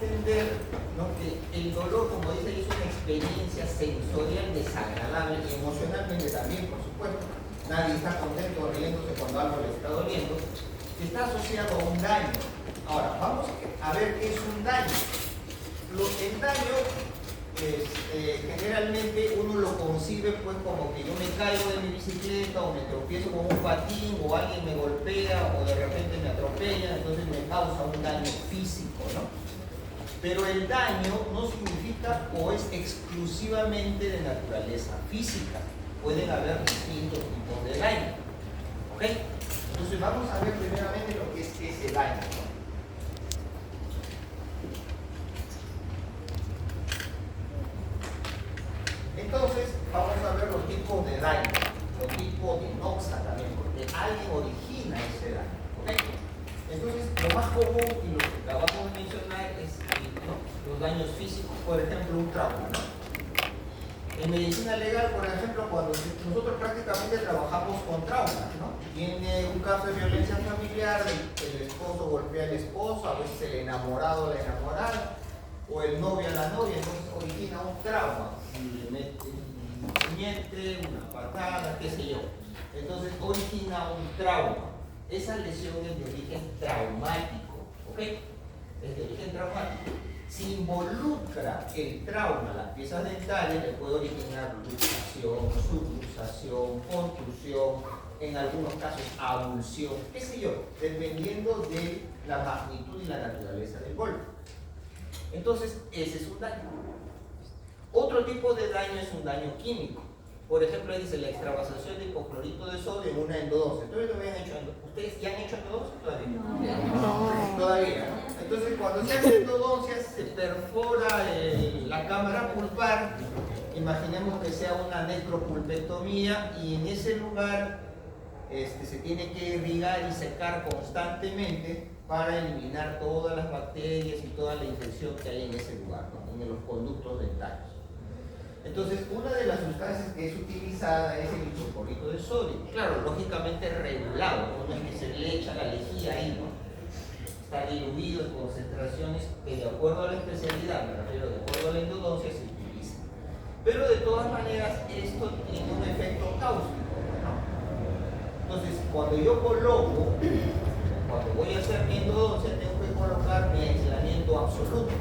entender, ¿no?, que el dolor, como dice, es una experiencia sensorial desagradable y emocionalmente también, por supuesto. Nadie está contento riéndose cuando algo le está doliendo. Está asociado a un daño. Ahora, vamos a ver qué es un daño. El daño, generalmente uno lo concibe pues como que yo me caigo de mi bicicleta o me tropiezo con un patín o alguien me golpea o de repente me atropella, entonces me causa un daño físico, ¿no? Pero el daño no significa o es exclusivamente de naturaleza física. Pueden haber distintos tipos de daño. ¿Ok? Entonces vamos a ver primeramente lo que es ese daño, ¿no? Entonces vamos a ver los tipos de daño, los tipos de noxa también, porque alguien origina ese daño. ¿Ok? Entonces lo más común y lo que acabamos de mencionar es, ¿no?, los daños físicos, por ejemplo un trauma, ¿no? En medicina legal, por ejemplo, cuando nosotros prácticamente trabajamos con traumas, ¿no? Tiene un caso de violencia familiar, el esposo golpea al esposo, a veces el enamorado a la enamorada, o el novio a la novia, entonces origina un trauma. Le mete un puñete, una patada, qué sé yo. Entonces origina un trauma. Esa lesión es de origen traumático, ¿ok? Es de origen traumático. Si involucra el trauma, las piezas dentales, le puede originar luxación, subluxación, contusión, en algunos casos avulsión, qué sé yo, dependiendo de la magnitud y la naturaleza del golpe. Entonces, ese es un daño. Otro tipo de daño es un daño químico. Por ejemplo, ahí dice la extravasación de hipoclorito de sodio en una endodoncia. ¿Ustedes ya han hecho endodoncia todavía? No. Todavía, ¿no? Entonces, cuando se hace endodoncia, se perfora la cámara pulpar. Imaginemos que sea una necropulpectomía y en ese lugar se tiene que irrigar y secar constantemente para eliminar todas las bacterias y toda la infección que hay en ese lugar, ¿no?, en los conductos dentales. Entonces, una de las sustancias que es utilizada es el hipoclorito de sodio. Claro, lógicamente regulado, no es que se le echa la lejía ahí, ¿no? Está diluido en concentraciones que, de acuerdo a la especialidad, me refiero, de acuerdo a la endodoncia, se utiliza. Pero de todas maneras, esto tiene un efecto cáustico, ¿no? Entonces, cuando yo coloco, cuando voy a hacer mi endodoncia, tengo que colocar mi aislamiento absoluto.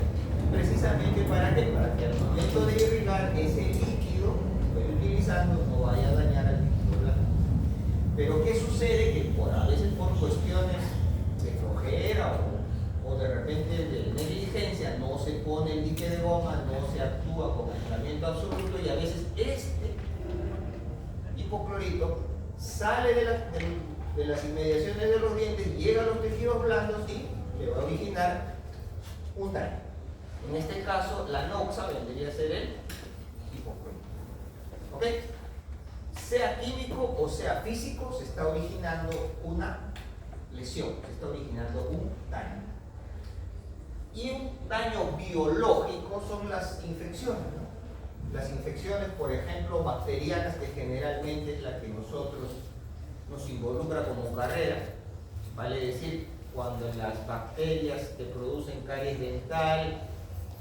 Precisamente ¿para qué? Para que al momento de irrigar ese líquido que estoy utilizando no vaya a dañar al líquido blanco. Pero ¿qué sucede? Que a veces por cuestiones de flojera o de repente de negligencia no se pone el dique de goma, no se actúa con aislamiento absoluto y a veces este hipoclorito sale de las inmediaciones de los dientes, llega a los tejidos blandos y le va a originar un daño. En este caso, la noxa vendría a ser el hipoclorito. ¿Ok? Sea químico o sea físico, se está originando una lesión, se está originando un daño. Y un daño biológico son las infecciones, ¿no? Las infecciones, por ejemplo, bacterianas, que generalmente es la que nosotros nos involucra como carrera, vale decir, cuando las bacterias que producen caries dental,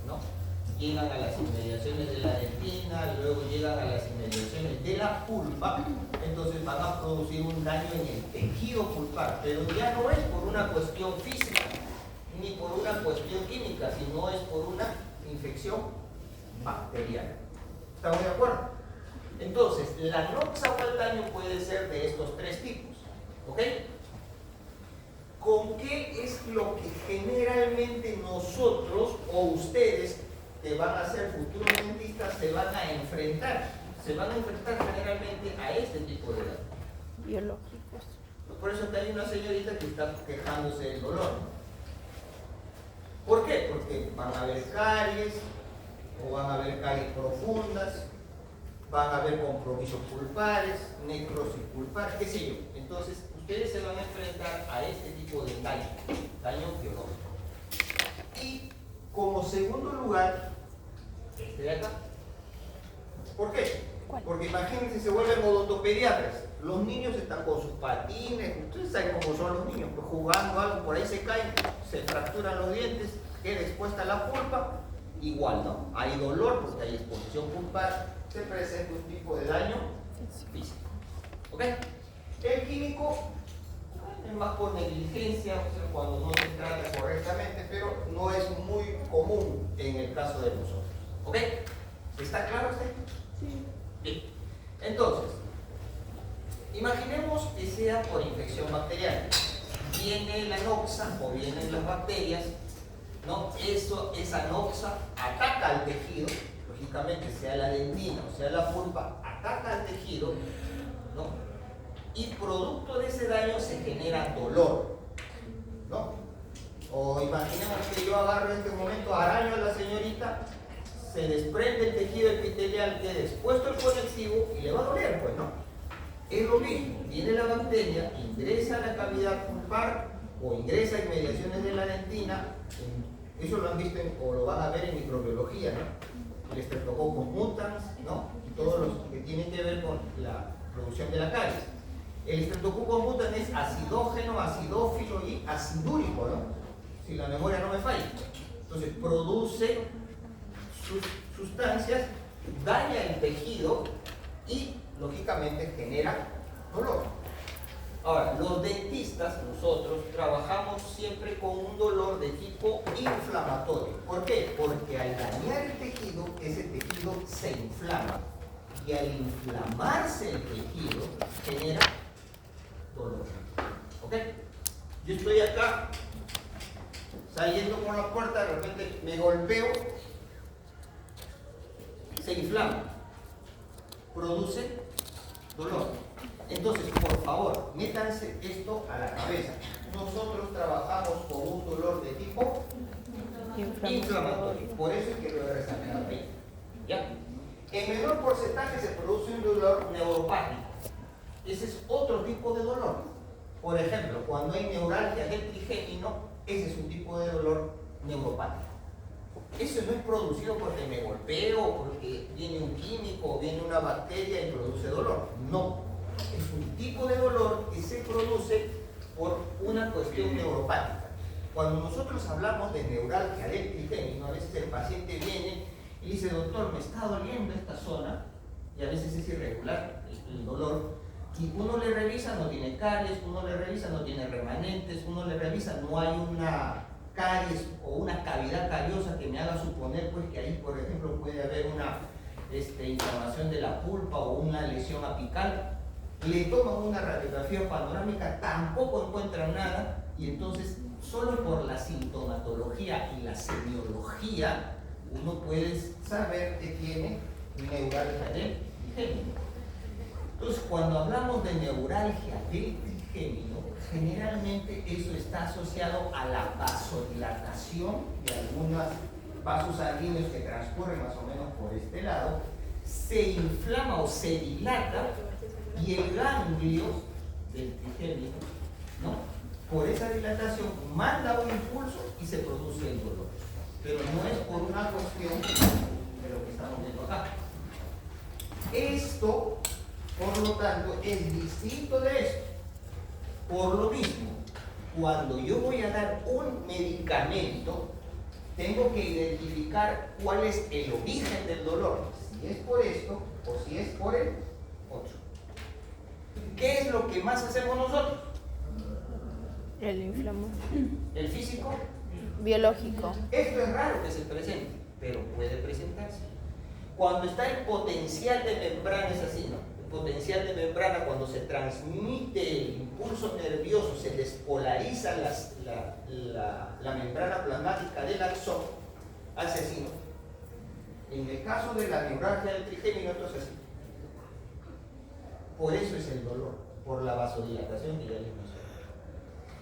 ¿no?, llegan a las inmediaciones de la dentina, luego llegan a las inmediaciones de la pulpa, entonces van a producir un daño en el tejido pulpar, pero ya no es por una cuestión física, ni por una cuestión química, sino es por una infección bacteriana. ¿Estamos de acuerdo? Entonces, la noxa o el daño puede ser de estos tres tipos. ¿Ok? ¿Con qué es lo que generalmente nosotros o ustedes, que van a ser futuros dentistas, se van a enfrentar? Se van a enfrentar generalmente a este tipo de daño. Biológicos. Por eso que hay una señorita que está quejándose del dolor, ¿no? ¿Por qué? Porque van a haber caries, o van a haber caries profundas, van a haber compromisos pulpares, necrosis pulpar, qué sé yo. Entonces, ustedes se van a enfrentar a este tipo de daño biológico. Y como segundo lugar, este de acá. ¿Por qué? ¿Cuál? Porque imagínense, se vuelven odontopediatras. Los niños están con sus patines, ustedes saben cómo son los niños, pues jugando algo, por ahí se caen, se fracturan los dientes queda expuesta la pulpa, igual, ¿no? Hay dolor porque hay exposición pulpar, se presenta un tipo de daño físico. ¿Ok? El químico es más por negligencia, o sea, cuando no se trata correctamente, pero no es muy común en el caso de nosotros. ¿Ok? ¿Está claro usted? Sí. Bien. Entonces, imaginemos que sea por infección bacteriana. Viene la noxa o vienen las bacterias, ¿no? Esa noxa ataca al tejido, lógicamente sea la dentina o sea la pulpa, ataca al tejido, ¿no? Y producto de ese daño se genera dolor, ¿no? O imaginemos que yo agarro en este momento, araño a la señorita, se desprende el tejido epitelial, queda expuesto el conectivo y le va a doler, pues, ¿no? Es lo mismo, viene la bacteria, ingresa a la cavidad pulpar o ingresa a inmediaciones de la dentina, eso lo han visto o lo van a ver en microbiología, ¿no? El Streptococcus mutans, ¿no? Y todos los que tienen que ver con la producción de la caries. El Streptococcus mutans es acidógeno, acidófilo y acidúrico, ¿no? Si la memoria no me falla. Entonces produce sustancias, daña el tejido y lógicamente genera dolor. Ahora, los dentistas, nosotros trabajamos siempre con un dolor de tipo inflamatorio. ¿Por qué? Porque al dañar el tejido, ese tejido se inflama. Y al inflamarse el tejido, genera dolor. ¿Ok? Yo estoy acá, saliendo por la puerta, de repente me golpeo, se inflama, produce dolor. Entonces, por favor, métanse esto a la cabeza. Nosotros trabajamos con un dolor de tipo inflamatorio. Por eso es que lo he resaltado ahí. ¿Ya? En menor porcentaje se produce un dolor neuropático. Ese es otro tipo de dolor. Por ejemplo, cuando hay neuralgia del trigémino, ese es un tipo de dolor neuropático. Eso no es producido porque me golpeo, porque viene un químico o viene una bacteria y produce dolor. No. Es un tipo de dolor que se produce por una cuestión neuropática. Cuando nosotros hablamos de neuralgia del trigémino, a veces el paciente viene y dice, doctor, me está doliendo esta zona, y a veces es irregular el dolor, y uno le revisa, no tiene caries, uno le revisa, no tiene remanentes, uno le revisa, no hay una caries o una cavidad cariosa que me haga suponer pues que ahí, por ejemplo, puede haber una inflamación de la pulpa o una lesión apical. Le toman una radiografía panorámica, tampoco encuentran nada, y entonces solo por la sintomatología y la semiología uno puede saber que tiene neuralgia del trigémino. Entonces, cuando hablamos de neuralgia del trigémino, generalmente eso está asociado a la vasodilatación de algunos vasos sanguíneos que transcurren más o menos por este lado, se inflama o se dilata y el ganglio del trigémino, ¿no? Por esa dilatación manda un impulso y se produce el dolor. Pero no es por una cuestión de lo que estamos viendo acá. Esto, por lo tanto, es distinto de esto. Por lo mismo, cuando yo voy a dar un medicamento, tengo que identificar cuál es el origen del dolor, si es por esto o si es por el otro. ¿Qué es lo que más hacemos nosotros? El inflamado. ¿El físico? Biológico. Esto es raro que se presente, pero puede presentarse. Cuando está el potencial de membrana es así, ¿no? El potencial de membrana, cuando se transmite el impulso nervioso, se despolariza la membrana plasmática del axón, hace así, ¿no? En el caso de la neuralgia del trigémino, entonces así. Por eso es el dolor, por la vasodilatación que ya les mencioné.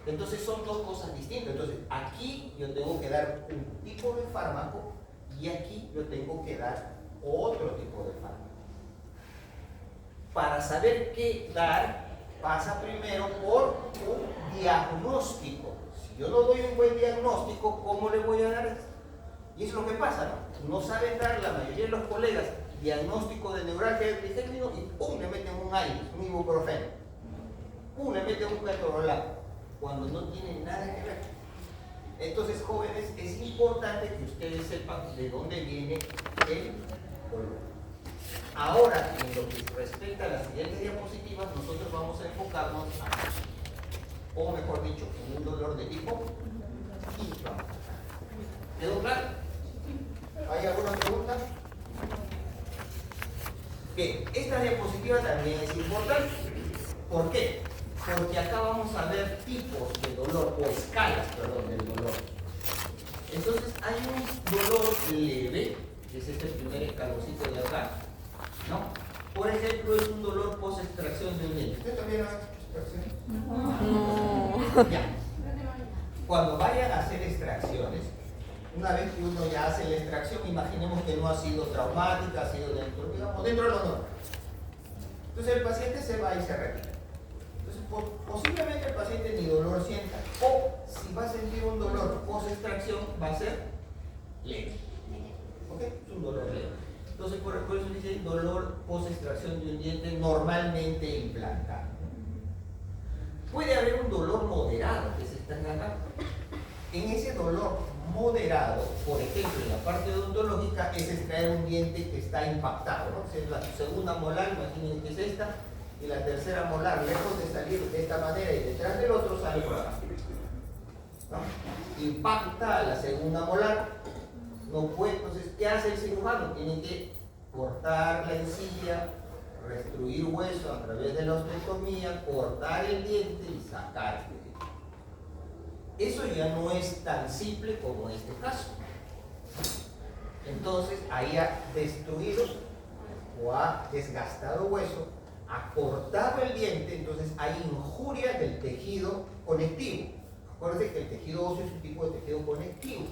Entonces son dos cosas distintas. Entonces aquí yo tengo que dar un tipo de fármaco y aquí yo tengo que dar otro tipo de fármaco. Para saber qué dar, pasa primero por un diagnóstico. Si yo no doy un buen diagnóstico, ¿cómo le voy a dar esto? Y eso es lo que pasa, ¿no? No saben dar la mayoría de los colegas diagnóstico de neuralgia del trigémino y ¡pum! Le meten un AINES, un ibuprofeno. ¡Pum! Le meten un ketorolaco, cuando no tiene nada que ver. Entonces, jóvenes, es importante que ustedes sepan de dónde viene el dolor. Ahora, en lo que respecta a las siguientes diapositivas, nosotros vamos a enfocarnos o mejor dicho, en un dolor de tipo inflamatorio. ¿Quedó claro? ¿Hay alguna pregunta? Bien, esta diapositiva también es importante. ¿Por qué? Porque acá vamos a ver tipos de dolor o escalas, perdón, del dolor. Entonces hay un dolor leve, que es este primer escaloncito de acá, ¿no? Por ejemplo, es un dolor post extracción de un diente. ¿Usted también hace extracción? No. Ya. Cuando vayan a hacer extracciones, una vez que uno ya hace la extracción, imaginemos que no ha sido traumática, ha sido dentro, digamos, dentro de lo normal. Entonces el paciente se va y se retira. Entonces posiblemente el paciente ni dolor sienta, o si va a sentir un dolor post extracción, va a ser leve. ¿Ok? Es un dolor leve. Entonces por eso dice dolor post extracción de un diente normalmente implantado. Puede haber un dolor moderado que se está agarrando. En ese dolor moderado, por ejemplo, en la parte odontológica, es extraer un diente que está impactado, ¿no? Si es la segunda molar, imaginen que es esta, y la tercera molar, lejos de salir de esta manera y detrás del otro, sale por acá, ¿no? Impacta a la segunda molar, no puede, entonces, ¿qué hace el cirujano? Tiene que cortar la encilla, restruir hueso a través de la osteotomía, cortar el diente y sacar el diente. Eso ya no es tan simple como en este caso. Entonces, ahí ha destruido o ha desgastado hueso, ha cortado el diente, entonces hay injuria del tejido conectivo. Acuérdense que el tejido óseo es un tipo de tejido conectivo.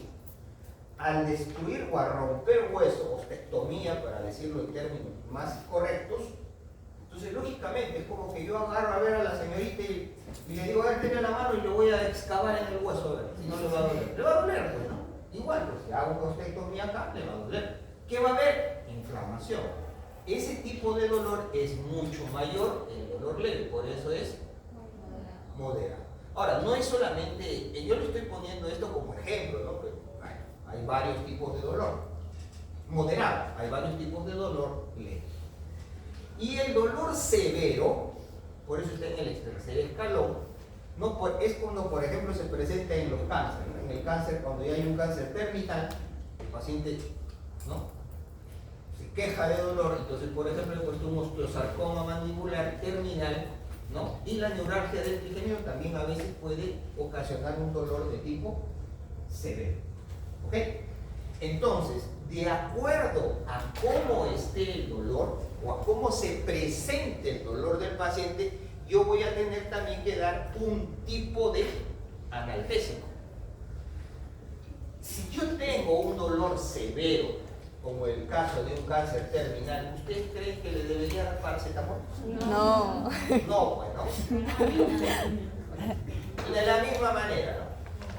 Al destruir o a romper hueso, ostectomía, para decirlo en términos más correctos, entonces lógicamente es como que yo agarro a ver a la señorita y le digo, a ver, tenga la mano y le voy a excavar en el hueso, a ver, si no le va a doler. Le va a doler, pues, ¿no? Igual, pues si hago una ostectomía acá, le va a doler. ¿Qué va a haber? Inflamación. Ese tipo de dolor es mucho mayor que el dolor leve, por eso es moderado. Ahora, no es solamente, yo le estoy poniendo esto como ejemplo, ¿no? Pero hay varios tipos de dolor. Moderado, hay varios tipos de dolor leve. Y el dolor severo, por eso está en el tercer escalón, no, es cuando, por ejemplo, se presenta en los cánceres. En el cáncer, cuando ya hay un cáncer terminal, el paciente, ¿no?, se queja de dolor. Entonces, por ejemplo, he puesto un osteosarcoma mandibular terminal, ¿no? Y la neuralgia del trigémino también a veces puede ocasionar un dolor de tipo severo. ¿Ok? Entonces, de acuerdo a cómo esté el dolor o a cómo se presente el dolor del paciente, yo voy a tener también que dar un tipo de analgésico. Si yo tengo un dolor severo, como el caso de un cáncer terminal, ¿ustedes creen que le debería dar paracetamol? No. No, bueno. De la misma manera, ¿no?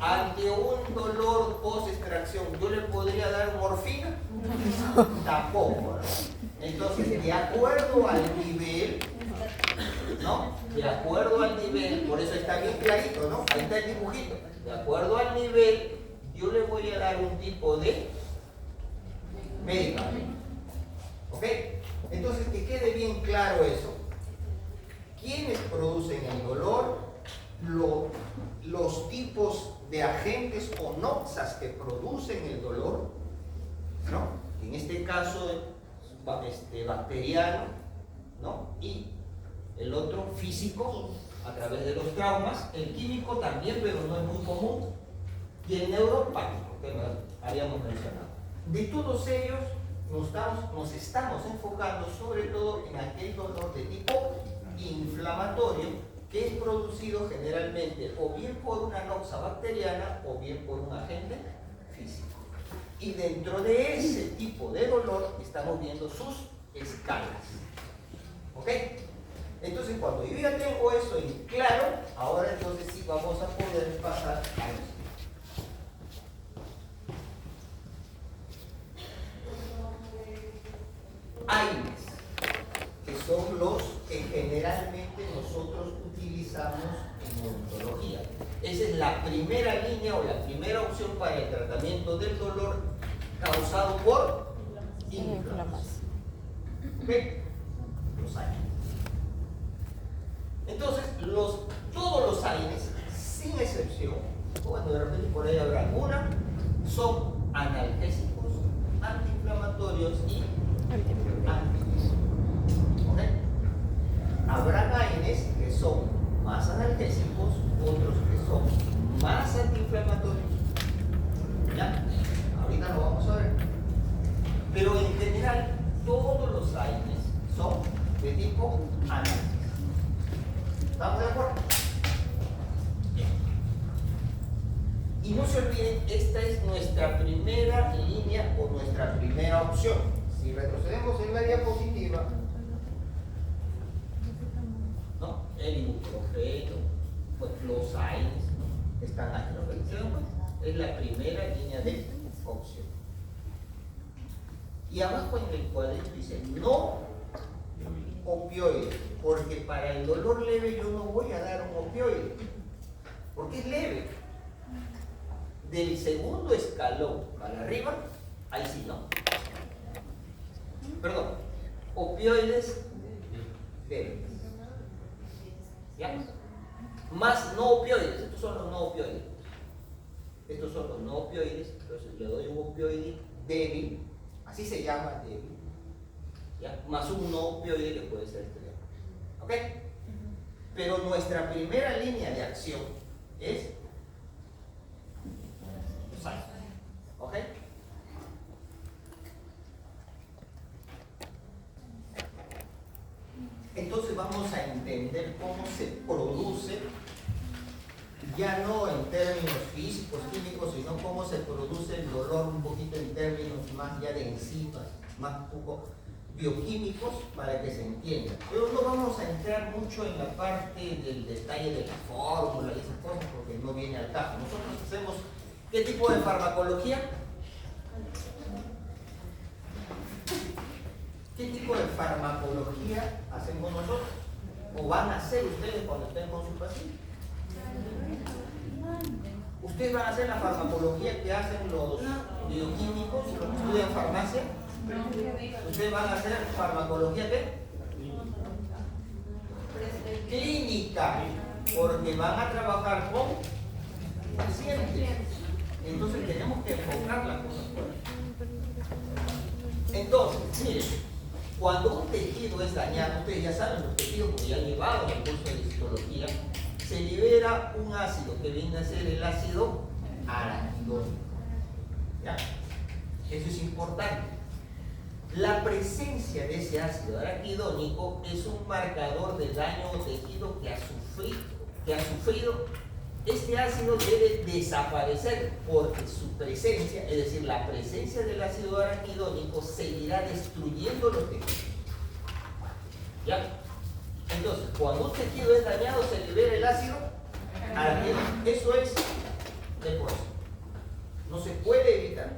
Ante un dolor post-extracción, ¿yo le podría dar morfina? Tampoco, ¿no? Entonces, de acuerdo al nivel, ¿no? De acuerdo al nivel, por eso está bien clarito, ¿no? Ahí está el dibujito. De acuerdo al nivel, yo le voy a dar un tipo de medicamento. ¿Ok? Entonces, que quede bien claro eso. ¿Quiénes producen el dolor? Los tipos de agentes o noxas que producen el dolor, ¿no? En este caso, bacteriano, ¿no? Y el otro físico, a través de los traumas. El químico también, pero no es muy común. Y el neuropático, que habíamos mencionado. De todos ellos, nos estamos enfocando sobre todo en aquel dolor de tipo inflamatorio, que es producido generalmente o bien por una noxa bacteriana o bien por un agente físico. Y dentro de ese tipo de dolor estamos viendo sus escalas. ¿Ok? Entonces, cuando yo ya tengo eso en claro, ahora entonces sí vamos a poder pasar a esto. AINES, que son los que generalmente nosotros utilizamos en odontología. Esa es la primera línea o la primera opción para el tratamiento del dolor causado por inflamación. ¿Ok? Los AINES. Entonces, todos los AINES, sin excepción, bueno, de repente por ahí habrá alguna, son analgésicos, antiinflamatorios y antibióticos. ¿Ok? Habrá AINES que son más analgésicos, otros que son más antiinflamatorios. ¿Ya? Ahorita lo vamos a ver. Pero en general, todos los AINES son de tipo analgésico. ¿Estamos de acuerdo? Bien. Y no se olviden, esta es nuestra primera línea o nuestra primera opción. Si retrocedemos en la diapositiva, ¿no? El ibuprofeno, pues los AINES, ¿no? Están aquí, ¿no? Es la primera línea de opción. Y abajo en el cuadrito dice no opioides, porque para el dolor leve yo no voy a dar un opioide, porque es leve. Del segundo escalón para arriba, ahí sí, ¿no? Perdón, opioides leves. ¿Ya? Más no opioides, estos son los no opioides. Estos son los no opioides, entonces le doy un opioide débil, así se llama débil, ¿ya? Más un no opioide que puede ser este. ¿Ok? Pero nuestra primera línea de acción es los AINES. ¿Ok? Entonces vamos a entender cómo se produce, ya no en términos físicos, químicos, sino cómo se produce el dolor un poquito en términos más ya de enzimas, más un poco bioquímicos, para que se entienda. Pero no vamos a entrar mucho en la parte del detalle de la fórmula y esas cosas, porque no viene al caso. Nosotros hacemos, ¿qué tipo de farmacología? ¿Qué tipo de farmacología hacemos nosotros? ¿O van a hacer ustedes cuando estén con su paciente? ¿Ustedes van a hacer la farmacología que hacen los bioquímicos, los que estudian farmacia? ¿Ustedes van a hacer farmacología qué? Clínica, porque van a trabajar con pacientes. Entonces tenemos que enfocar las cosas por ahí. Entonces, miren, cuando un tejido es dañado, ustedes ya saben los tejidos porque ya han llevado el curso de histología, se libera un ácido que viene a ser el ácido araquidónico. ¿Ya? Eso es importante. La presencia de ese ácido araquidónico es un marcador de daño o tejido que ha sufrido. Este ácido debe desaparecer porque su presencia, es decir, la presencia del ácido araquidónico, seguirá destruyendo los tejidos. ¿Ya? Entonces, cuando un tejido es dañado, se libera el ácido araquidónico. Eso es de por sí. No se puede evitar.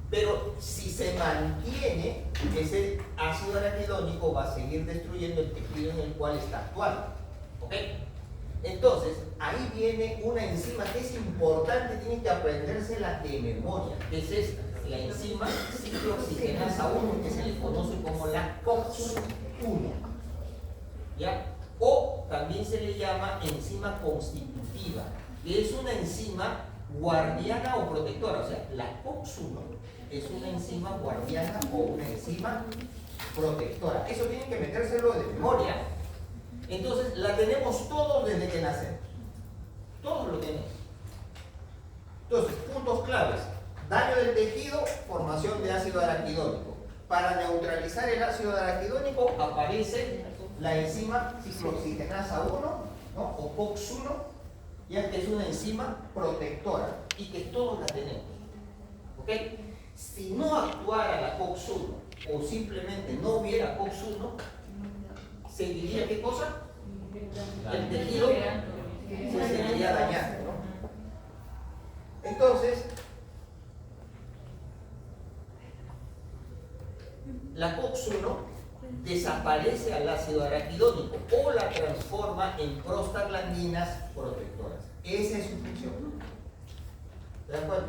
Pero si se mantiene, ese ácido araquidónico va a seguir destruyendo el tejido en el cual está actuando. ¿Ok? Entonces, ahí viene una enzima que es importante, tienen que aprendérsela de memoria, que es esta, la enzima ciclooxigenasa 1, que se le conoce como la COX-1. ¿Ya? O también se le llama enzima constitutiva, que es una enzima guardiana o protectora. O sea, la COX-1 es una enzima guardiana o una enzima protectora. Eso tienen que metérselo de memoria. Entonces, la tenemos todos desde que nacemos. Todos lo tenemos. Entonces, puntos claves. Daño del tejido, formación de ácido araquidónico. Para neutralizar el ácido araquidónico aparece la enzima ciclooxigenasa 1, ¿no? O COX-1, ya que es una enzima protectora y que todos la tenemos. ¿Ok? Si no actuara la COX-1 o simplemente no hubiera COX-1, ¿se diría qué cosa? El tejido se seguiría dañando, ¿no? Entonces, la COX-1 desaparece al ácido araquidónico o la transforma en prostaglandinas protectoras. ¿Te das cuenta?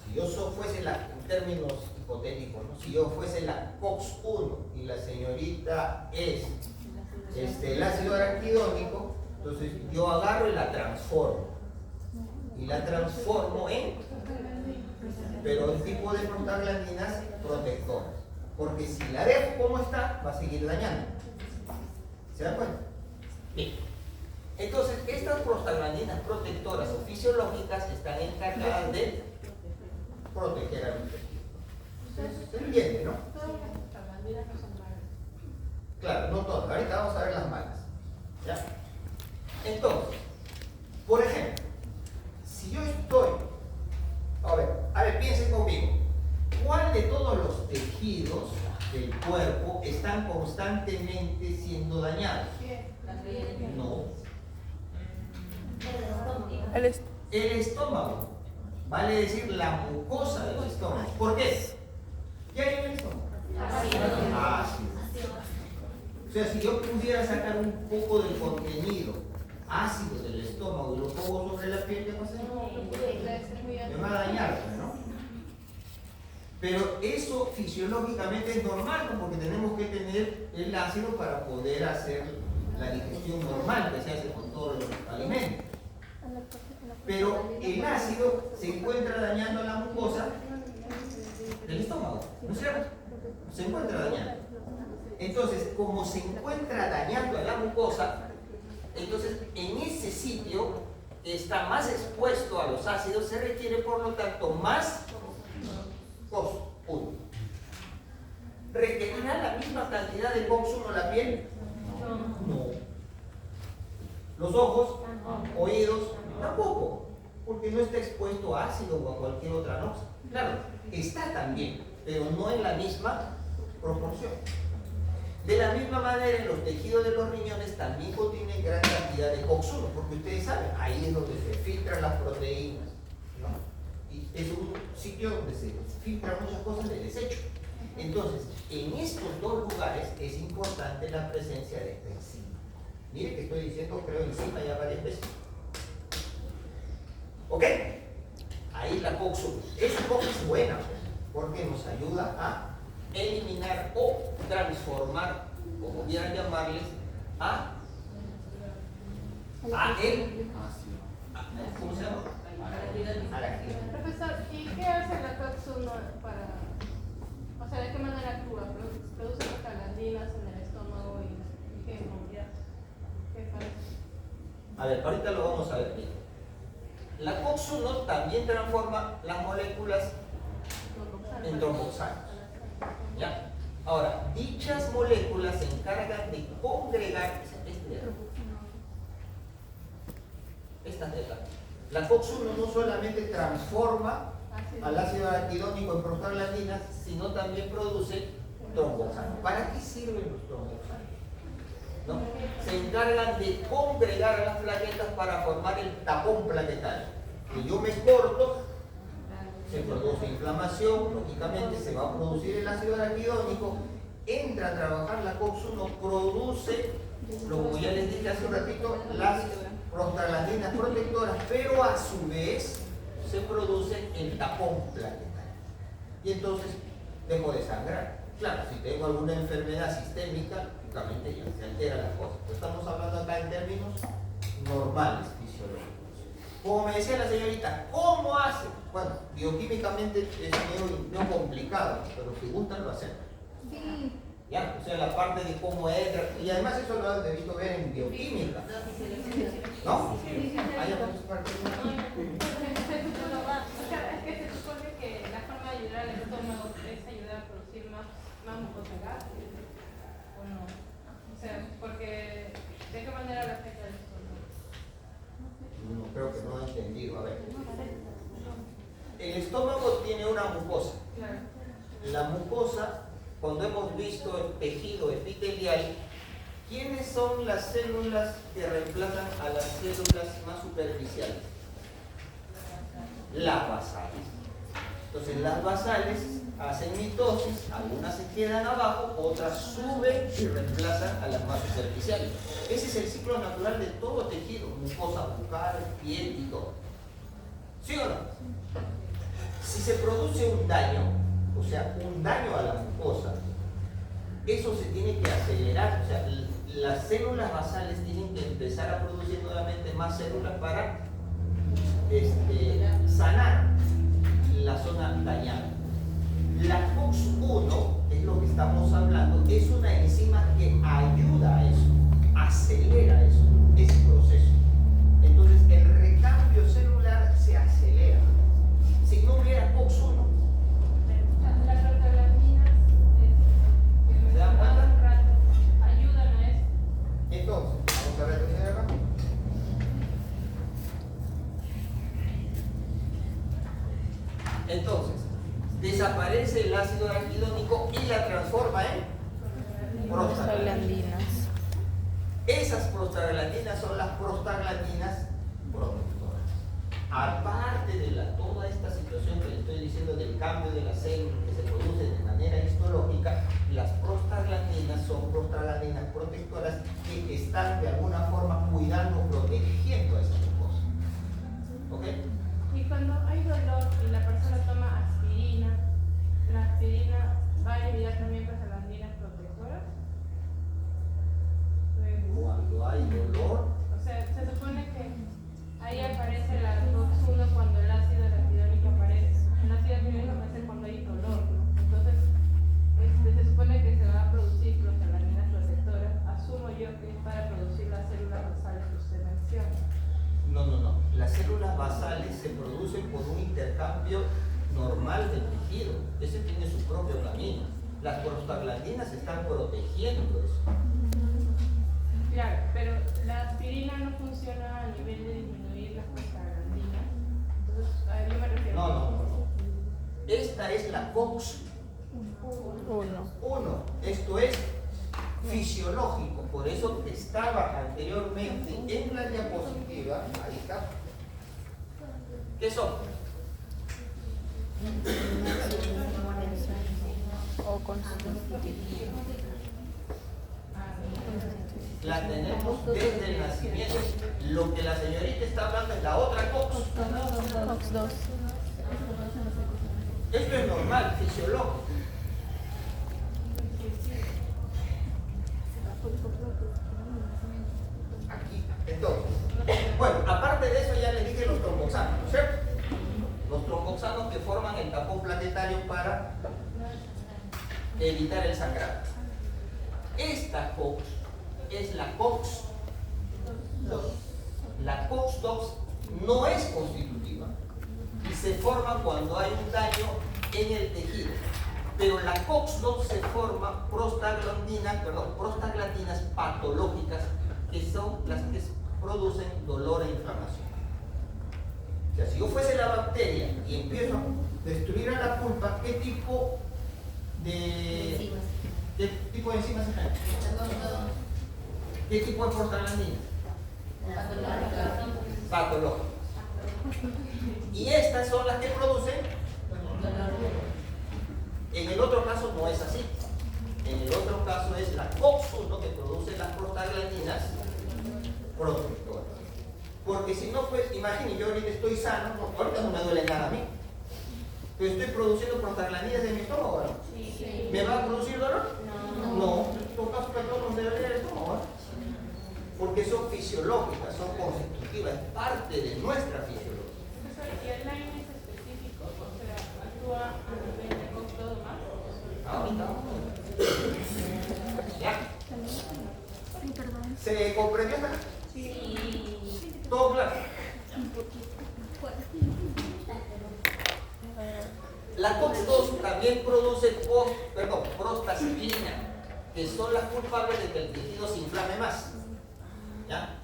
Si yo fuese en términos hipotéticos, ¿no? Si yo fuese la COX-1 y la señorita es el ácido araquidónico, entonces yo agarro y la transformo. Y la transformo pero en tipo de prostaglandinas protectoras. Porque si la dejo como está, va a seguir dañando. ¿Se dan cuenta? Bien. Entonces, estas prostaglandinas protectoras o fisiológicas están encargadas de proteger a los tejidos. ¿Se entiende, no? Todas las prostaglandinas no son malas. Claro, no todas. Ahorita vamos a ver las malas. ¿Ya? Entonces, por ejemplo, si yo estoy... A ver, piensen conmigo. ¿Cuál de todos los tejidos del cuerpo están constantemente siendo dañados? No. El estómago. Vale decir la mucosa del estómago. ¿Por qué? ¿Qué hay en el estómago? Ácido. O sea, si yo pudiera sacar un poco del contenido ácido del estómago y lo pongo sobre la piel, ¿qué pasa? Me va a dañar, ¿no? Pero eso fisiológicamente es normal, ¿no? Porque tenemos que tener el ácido para poder hacer la digestión normal que se hace con todos los alimentos. Pero el ácido se encuentra dañando a la mucosa del estómago, ¿no es cierto? Se encuentra dañando. Entonces, como se encuentra dañando a la mucosa, entonces en ese sitio que está más expuesto a los ácidos, se requiere por lo tanto más COX-1. ¿Requerirá la misma cantidad de COX-1 la piel? No. ¿Los ojos? ¿Oídos? Tampoco, porque no está expuesto a ácido o a cualquier otra noxa. Claro, está también, pero no en la misma proporción. De la misma manera, en los tejidos de los riñones también contienen gran cantidad de COX-1, porque ustedes saben, ahí es donde se filtran las proteínas, ¿no? Y es un sitio donde se filtran muchas cosas de desecho. Entonces, en estos dos lugares es importante la presencia de esta enzima. Mire que estoy diciendo, creo, enzima ya varias veces. ¿Ok? Ahí la COX-1. Esa COX es buena, porque nos ayuda a eliminar o transformar, como quieran llamarles, ¿cómo se llama? Araquidónico. Profesor, ¿y qué hace la COX-1 para, o sea, de qué manera actúa? ¿Produce prostaglandinas en el estómago y qué pasa? A ver, ahorita lo vamos a ver bien. La COX-1 también transforma las moléculas en tromboxanos. ¿Ya? Ahora, dichas moléculas se encargan de congregar estas de acá. La COX-1 no solamente transforma al ácido araquidónico en prostaglandinas, sino también produce tromboxanos. ¿Para qué sirven los tromboxanos? ¿No? Se encargan de congregar a las plaquetas para formar el tapón plaquetario. Si yo me corto, se produce inflamación, lógicamente se va a producir el ácido araquidónico, entra a trabajar la COX-1, produce, como ya les dije hace un ratito, las prostaglandinas protectoras, pero a su vez se produce el tapón plaquetario. Y entonces dejo de sangrar. Claro, si tengo alguna enfermedad sistémica, lógicamente ya se alteran las cosas. Pero estamos hablando acá en términos normales, fisiológicos. Como me decía la señorita, ¿cómo hace? Bueno, bioquímicamente es medio complicado, pero si gustan lo hacemos. Sí. ¿Ya? O sea, la parte de cómo entra, y además eso lo han debido ver en bioquímica. ¿No? Ahí aparece parte de Es que se supone que la forma de ayudar al estómago es ayudar a producir más mucosa gástrica, ¿o no? O sea, porque ¿de qué manera le afecta al estómago? No, creo que no he entendido. A ver. El estómago tiene una mucosa. Claro. La mucosa, cuando hemos visto el tejido epitelial, ¿quiénes son las células que reemplazan a las células más superficiales? Las basales. Entonces las basales hacen mitosis, algunas se quedan abajo, otras suben y reemplazan a las más superficiales. Ese es el ciclo natural de todo tejido, mucosa bucal, piel y todo. ¿Sí o no? se produce un daño, o sea, un daño a la mucosa, eso se tiene que acelerar, o sea, las células basales tienen que empezar a producir nuevamente más células para sanar la zona dañada. La COX-1, es lo que estamos hablando, es una enzima que ayuda a eso, acelera eso, ese proceso. Entonces el recambio celular se acelera. Si no hubiera COX-1, Las prostaglandinas que me ¿se dan cuenta? un rato ayudan a eso. Entonces, vamos a retroceder acá. Entonces, desaparece el ácido araquidónico y la transforma en prostaglandinas. Prostaglandinas. Esas prostaglandinas son las prostaglandinas protectoras. Aparte de toda esta situación que le estoy diciendo del cambio de las células que se produce de manera histológica, las prostaglandinas son prostaglandinas protectoras que están de alguna forma cuidando, protegiendo a esa mucosa. ¿Ok? Y cuando hay dolor y la persona toma aspirina, la aspirina va a eliminar también prostaglandinas protectoras. Cuando hay dolor, O sea, se supone que ahí aparece la COX-1 cuando el ácido araquidónico aparece. El ácido araquidónico aparece cuando hay dolor, ¿no? Entonces, se supone que se va a producir prostaglandinas protectoras. Asumo yo que es para producir las células basales que usted menciona. no. Las células basales se producen por un intercambio normal del tejido. Ese tiene su propio camino. Las prostaglandinas están protegiendo eso. Claro, pero la aspirina no funciona a nivel de disminuir las prostaglandinas. Entonces, a yo me refiero. No. Esta es la COX-1. Uno. Esto es fisiológico. Por eso estaba anteriormente en la diapositiva. Ahí está. ¿Qué son? O constitutivo. La tenemos desde el nacimiento. Lo que la señorita está hablando es la otra COX. COX-2. Esto es normal, fisiológico. Aquí. Entonces, bueno, aparte de eso ya les dije los tromboxanos, ¿cierto? Los tromboxanos que forman el tapón planetario para evitar el sangrado. Esta COX es la COX-2. La COX-2 no es constitutiva y se forma cuando hay un daño en el tejido. Pero la COX-2 se forma prostaglandinas patológicas, que son las que producen dolor e inflamación. O sea, si yo fuese la bacteria y empiezo a destruir a la pulpa, ¿qué tipo de enzimas están? ¿Qué tipo de prostaglandinas? Patológicas. Y estas son las que producen. En el otro caso no es así. En el otro caso es la COX-1 que produce las prostaglandinas protectoras. Porque si no, pues imagínense, yo ahorita estoy sano, ahorita no me duele nada a mí. Pero estoy produciendo prostaglandinas en mi estómago, ¿no? Sí. ¿Me va a producir dolor? No. En todo caso, perdón, no me duele el estómago, ¿no? Porque son fisiológicas, son constitutivas, es parte de nuestra fisiología. ¿Y el Lyme es específico? O sea, ¿actúa a nivel de COX-2 más? Ahorita. ¿Ya? ¿Se comprendió? Sí. ¿Todo claro? La COX-2 también produce prostaciclina, que son las culpables de que el tejido se inflame más. ¿Ya?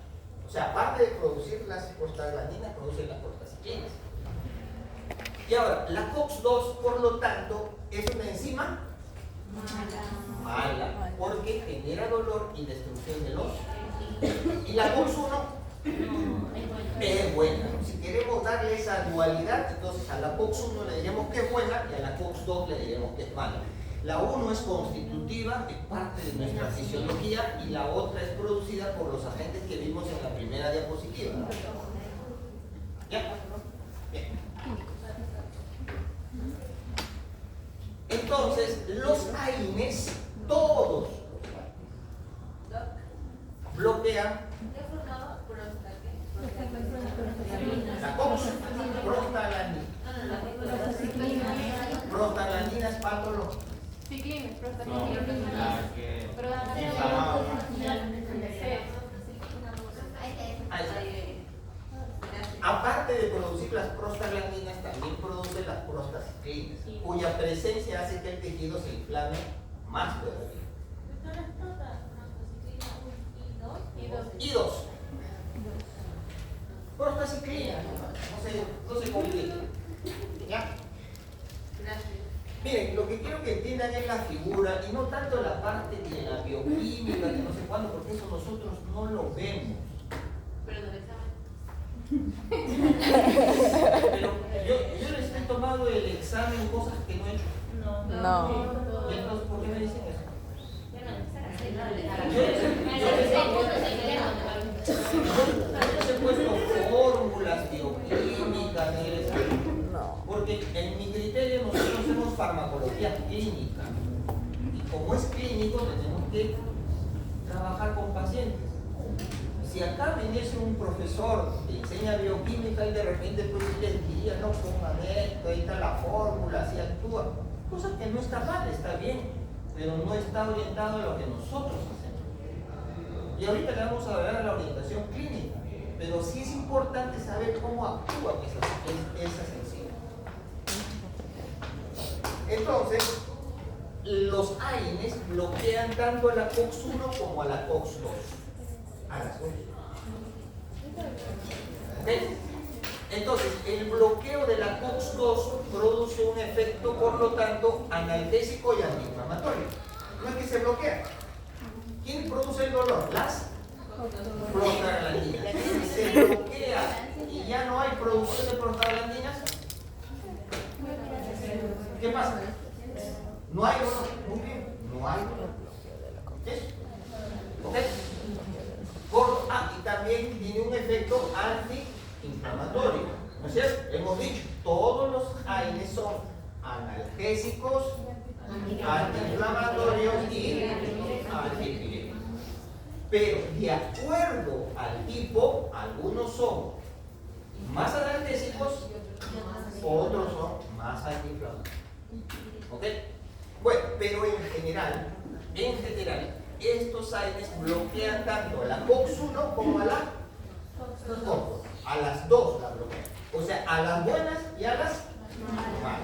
O sea, aparte de producir las prostaglandinas, producen las prostaciclinas. Y ahora, la COX-2, por lo tanto, es una enzima mala, porque genera dolor y destrucción del oso. Y la COX-1 es buena. Si queremos darle esa dualidad, entonces a la COX-1 le diremos que es buena y a la COX-2 le diremos que es mala. La 1 es constitutiva, es parte de nuestra fisiología, y la otra es producida por los agentes que vimos en la primera diapositiva. ¿Ya? Bien. Los AINES, todos bloquean la COX, prostaglandina. Prostaglandina es patrón. Ciclina, Aparte de producir las prostaglandinas, también produce las prostaciclinas, cuya presencia hace que el tejido se inflame más todavía. Y dos. Prostaciclina, no se complica. ¿Ya? Miren, lo que quiero que entiendan es la figura y no tanto la parte de la bioquímica, de no sé cuándo, porque eso nosotros no lo vemos. Pero yo les he tomado el examen, cosas que no he hecho. No. ¿Y entonces por qué me dicen eso? Yo les he puesto fórmulas bioquímicas, porque en mi criterio nosotros hacemos farmacología clínica. Y como es clínico, tenemos que trabajar con pacientes. Si acá viniese un profesor que enseña bioquímica y de repente pues les diría, no pongan esto, ahí está la fórmula, así actúa. Cosa que no está mal, está bien, pero no está orientado a lo que nosotros hacemos. Y ahorita le vamos a ver a la orientación clínica, pero sí es importante saber cómo actúan esas enzimas. Entonces, los AINES bloquean tanto a la COX-1 como a la COX-2. A las dos. ¿Okay? Entonces, el bloqueo de la COX-2 produce un efecto, por lo tanto, analgésico y antiinflamatorio. No es que se bloquea. ¿Quién produce el dolor? Las prostaglandinas. Si se bloquea y ya no hay producción de prostaglandinas, ¿qué pasa? No hay dolor. Muy bien, no hay dolor. ¿Eso? ¿Ok? Y también tiene un efecto antiinflamatorio. ¿No es cierto? Hemos dicho, todos los AINES son analgésicos, antiinflamatorios y antiepilépticos. Pero de acuerdo al tipo, algunos son más analgésicos, otros son más antiinflamatorios. ¿Ok? Bueno, pero en general, estos AINES bloquean tanto a la COX-1 como a la COX-2. A las dos la bloquean. O sea, a las buenas y a las malas.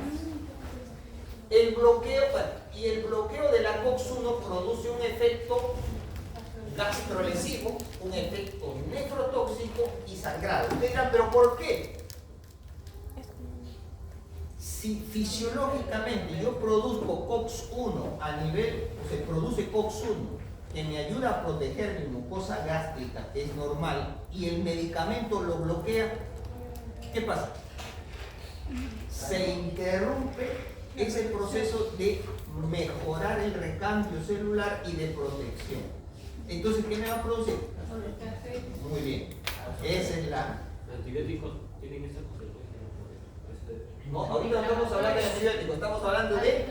El bloqueo de la COX-1 produce un efecto gastrolesivo, un efecto nefrotóxico y sangrado. Ustedes dirán, ¿pero por qué? Si fisiológicamente yo produzco COX-1 a nivel, se produce COX-1 que me ayuda a proteger mi mucosa gástrica, que es normal, y el medicamento lo bloquea, ¿qué pasa? Se interrumpe ese proceso de mejorar el recambio celular y de protección. Entonces, ¿qué me va a producir? Muy bien. Esa es la... ¿Los antibióticos tienen esa consecuencia? No, ahorita no estamos hablando de antibióticos, estamos hablando de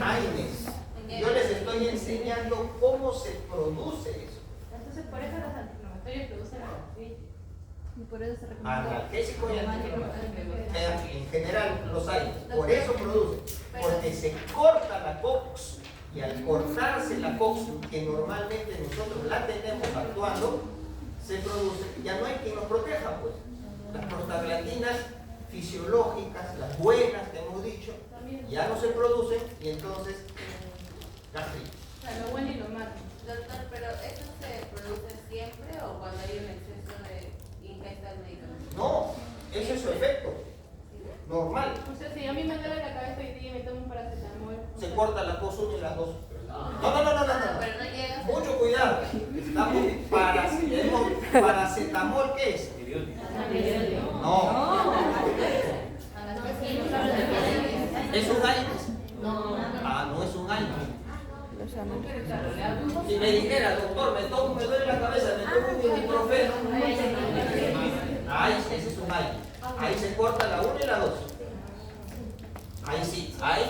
AINES. Yo les estoy enseñando cómo se produce eso. Entonces, por eso los antiinflamatorios producen la gastritis. Y por eso se recomienda. Analgésico y antiinflamatorio. En general los hay. Por eso produce. Porque se corta la COX. Y al cortarse la COX, que normalmente nosotros la tenemos actuando, se produce. Ya no hay quien nos proteja, pues. Las prostaglandinas fisiológicas, las buenas que hemos dicho, ya no se producen y entonces gastritis. O sea, lo bueno y lo malo. Doctor, pero ¿esto se produce siempre o cuando hay un exceso de ingesta de medicamentos? No, ese es su efecto. Normal. O sea, si a mí me duele la cabeza hoy día y me tomo un paracetamol. Se corta la COX-1 y las dos. No. Pero no llega a ser... Mucho cuidado. Estamos paracetamol, ¿qué es? No. ¿Es un AINES? No. Ah, no es un AINES. Los análisis. Si me dijera, doctor, me duele la cabeza, me tomo un ibuprofeno. Ahí, ese es un AINES. Ahí se corta la 1 y la 2. Ahí sí, ahí.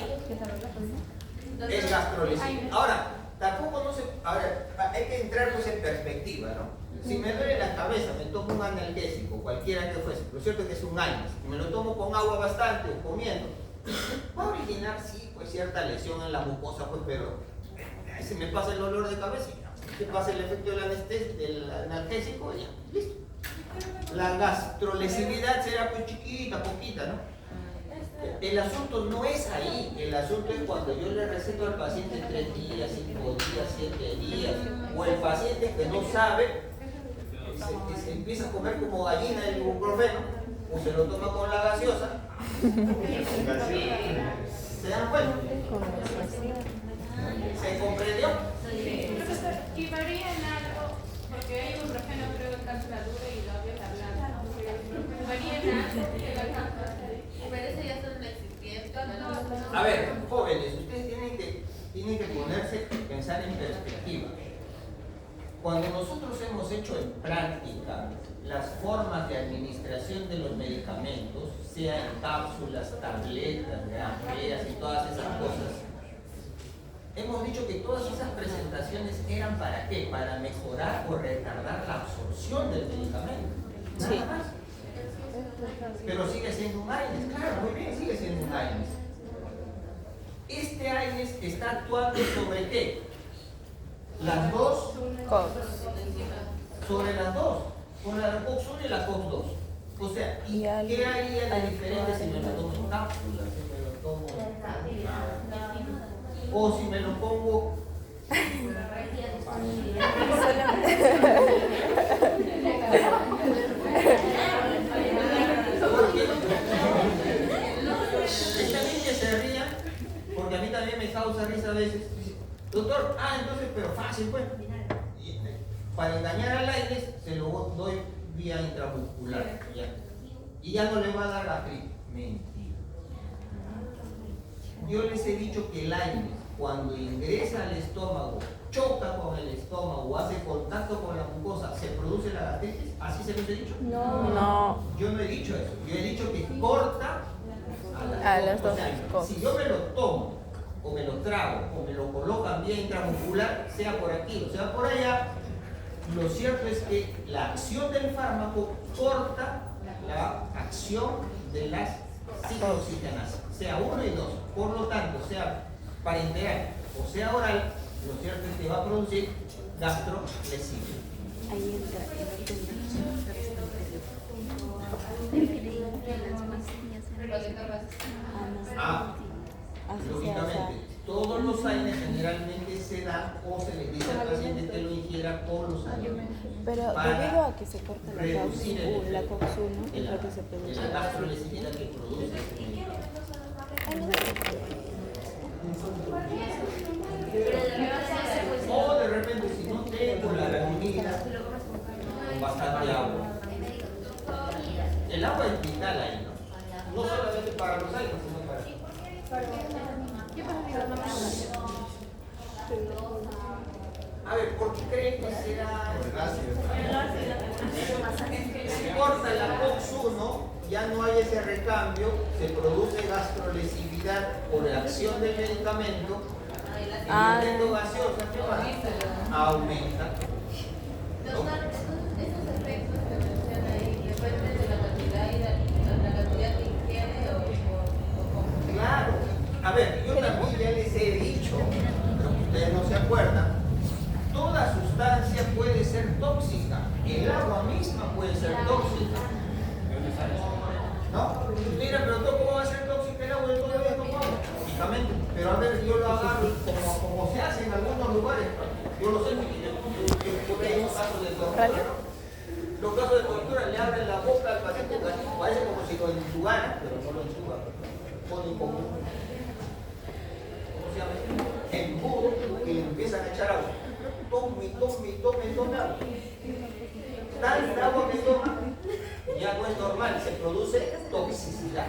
es gastrolesivo. Ahora, tampoco no se... A ver, hay que entrar pues en perspectiva, ¿no? Si me duele la cabeza, me tomo un analgésico, cualquiera que fuese, lo cierto es que es un AINES, y me lo tomo con agua bastante o comiendo, va a originar, sí, pues cierta lesión en la mucosa, pues, pero se me pasa el dolor de cabeza y ya, se pasa el efecto del analgésico y ya, listo. La gastrolesividad será pues chiquita, poquita, ¿no? El asunto no es ahí, el asunto es cuando yo le receto al paciente 3 días, 5 días, 7 días, o el paciente que no sabe, se empieza a comer como gallina el ibuprofeno, o se lo toma con la gaseosa, ¿se dan cuenta? ¿Se comprendió? Profesor, y varía en algo, porque hay ibuprofeno creo en cápsula dura y labios hablando. Varía en algo que la cápsula. Pero eso ya son excipientes. A ver, jóvenes, ustedes tienen que ponerse, pensar en perspectiva. Cuando nosotros hemos hecho en práctica las formas de administración de los medicamentos, sea en cápsulas, tabletas, granuleas y todas esas cosas, hemos dicho que todas esas presentaciones eran ¿para qué? Para mejorar o retardar la absorción del medicamento. Sí. Nada más. Pero sigue siendo un AINES, claro, muy bien, sigue siendo un AINES. Este AINES está actuando sobre ¿qué? Las dos, sobre las dos, con la COX-1 y la COX-2. O sea, ¿y qué haría de diferente si me lo tomo en cápsulas, si me lo tomo o si me lo pongo? Está bien que se rían, porque a mí también me causa risa a veces. Doctor, entonces, pero fácil, pues. Para engañar al AINES, se lo doy vía intramuscular. ¿Ya? Y ya no le va a dar gastritis. Mentira. Yo les he dicho que el AINES, cuando ingresa al estómago, choca con el estómago o hace contacto con la mucosa, ¿se produce la gastritis? ¿Así se los he dicho? No. Yo no he dicho eso. Yo he dicho que corta A las dos o sea, cosas. si yo me lo tomo, o me lo trago, o me lo colocan vía intramuscular, sea por aquí o sea por allá, lo cierto es que la acción del fármaco corta la acción de las ciclooxigenasas, sea 1 y 2. Por lo tanto, sea parenteral o sea oral, lo cierto es que va a producir gastrolesividad. Ahí entra Lógicamente, todos los AINES generalmente se dan o se le dice al paciente que lo ingiera con los alimentos. Pero debido a que se corta la reducir COX-1, el es lo que se produce. la gastrolesividad que produce. O de repente, si no tengo la comida con bastante agua. El agua es vital ahí, ¿no? No solamente para los AINES, sino para... A ver, ¿por qué creen que será? Se corta la COX-1, ya no hay ese recambio, se produce gastrolesividad por la acción del medicamento, el efecto gaseosa que va, aumenta. Doctor, esos efectos que menciona ahí, dependen de la cantidad y la cantidad que ingiere o Claro. A ver, yo también ya les he dicho, pero ustedes no se acuerdan, toda sustancia puede ser tóxica. El agua misma puede ser tóxica. ¿No? Usted dirá, pero ¿cómo va a ser tóxica el agua? Yo todavía tomo agua. Lógicamente. Pero a ver, yo lo agarro como se hace en algunos lugares. Yo lo sé, yo tengo casos de tortura. Los casos de tortura le abren la boca al paciente, parece como si lo entubaran, pero no lo entuban. Ponen como ¿cómo se llama? Embudo y le empiezan a echar agua. Tome agua. Tanta agua que toma ya no es normal, se produce toxicidad.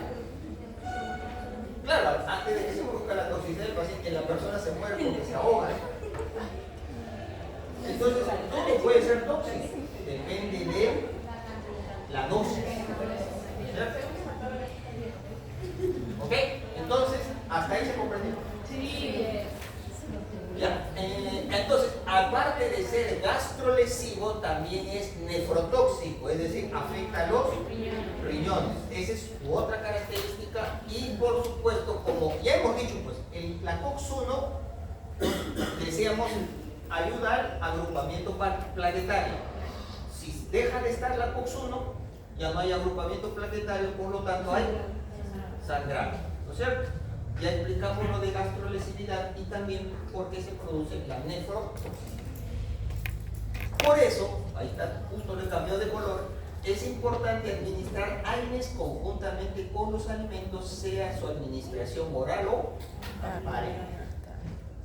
Claro, antes de que se produzca la toxicidad del paciente, la persona se muere porque se ahoga. Entonces, todo puede ser tóxico, depende de la dosis. ¿Cierto? ¿Ok? Entonces, hasta ahí se comprendió. Sí. también es nefrotóxico, es decir, afecta a los riñones. Esa es otra característica. Y por supuesto, como ya hemos dicho, pues la COX-1, decíamos, ayuda al agrupamiento planetario. Si deja de estar la COX-1, ya no hay agrupamiento planetario, por lo tanto hay sangrado, ¿no es cierto? Ya explicamos lo de gastrolesividad y también por qué se produce la nefrotoxicidad. Por eso, ahí está, justo le cambió de color, es importante administrar AINES conjuntamente con los alimentos, sea su administración oral o parenteral.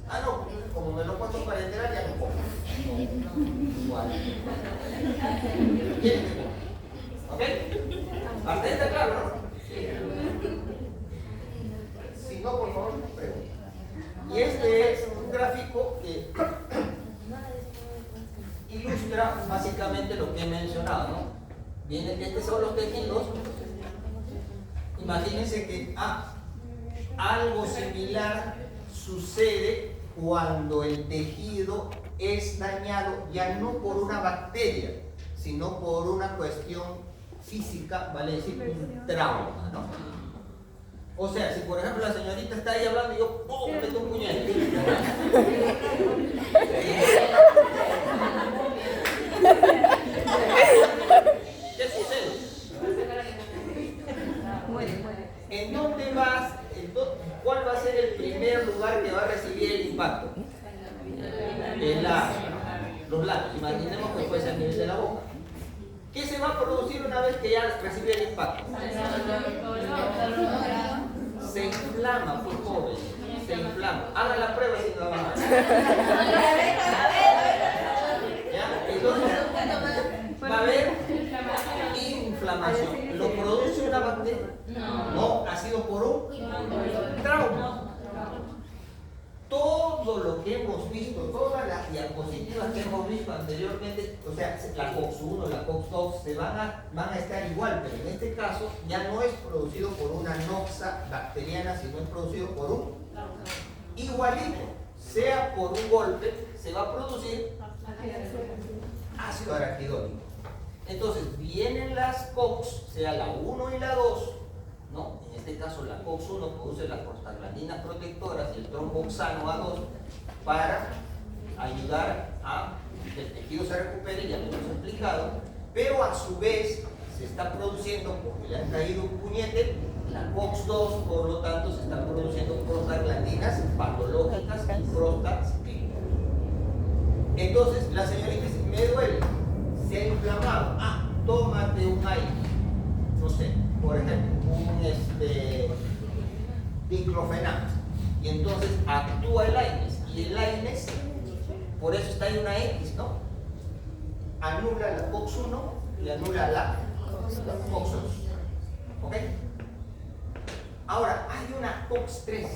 Ah, no, como me lo paso parenteral ya no como. Igual. ¿Quieren que coma? ¿Ok? Hasta ahí está claro, ¿no? Si no, por favor, pregunten. Y este es un gráfico que ilustra básicamente lo que he mencionado, ¿no? Bien, estos son los tejidos. Imagínense que algo similar sucede cuando el tejido es dañado ya no por una bacteria, sino por una cuestión física, vale decir, un trauma, ¿no? O sea, si por ejemplo la señorita está ahí hablando y yo ¡pum! Me meto un puñal. ¿Qué sucede? ¿En dónde vas? ¿Cuál va a ser el primer lugar que va a recibir el impacto? En los labios. Imaginemos que puede ser a nivel de la boca. ¿Qué se va a producir una vez que ya recibe el impacto? Se inflama, pues joven. Se inflama. Hagan la prueba y no la van a hacer. ¿Ya? Entonces, va a haber inflamación. ¿Lo produce una bacteria? No, ha sido por un trauma. Todo lo que hemos visto, todas las diapositivas que hemos visto anteriormente, o sea, la COX-1, la COX-2, van a estar igual, pero en este caso ya no es producido por una noxa bacteriana, sino es producido por un igualito, sea por un golpe, se va a producir ácido araquidónico. Entonces, vienen las COX, sea la 1 y la 2, ¿no? En este caso la COX-1 produce las prostaglandinas protectoras y el tromboxano A2 para ayudar a que el tejido se recupere, ya lo hemos explicado, pero a su vez se está produciendo, porque le han caído un puñete, la COX-2, por lo tanto se están produciendo prostaglandinas patológicas y prostaglandinas. Entonces la señorita dice, me duele, se ha inflamado, tómate un aire, no sé, por ejemplo, un diclofenac, y entonces actúa el AINES, y el AINES, por eso está ahí una X, ¿no? Anula la COX-1 y anula la COX-2, ¿ok? Ahora, hay una COX-3,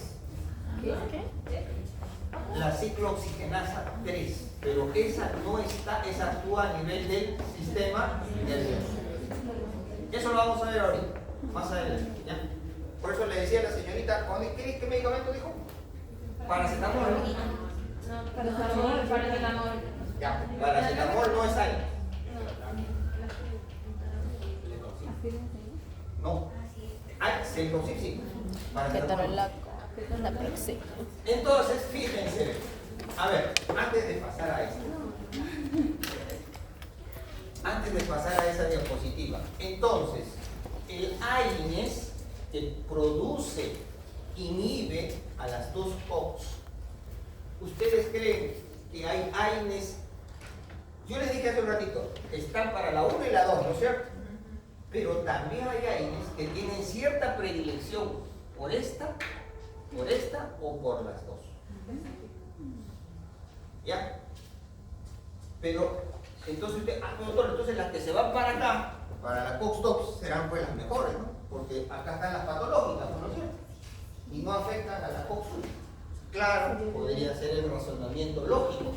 la ciclooxigenasa 3, pero esa no está, esa actúa a nivel del sistema nervioso. Eso lo vamos a ver ahorita, más adelante, ¿ya? Por eso le decía a la señorita, ¿qué medicamento dijo? Paracetamol. Paracetamol. Ya, paracetamol no es AINES. No. Celcoxib sí. Ketorolaco, naproxen. Entonces, fíjense, a ver, antes de pasar a esa diapositiva, entonces, el AINES que produce, inhibe a las dos COX. ¿Ustedes creen que hay AINES? Yo les dije hace un ratito, están para la 1 y la 2, ¿no es cierto? Pero también hay AINES que tienen cierta predilección por esta o por las dos. ¿Ya? Pero, entonces usted, doctor, entonces las que se van para acá, para la COX-2, serán pues las mejores, ¿no? Porque acá están las patológicas, ¿no es cierto? Y no afectan a la COX-1. Claro, podría ser el razonamiento lógico,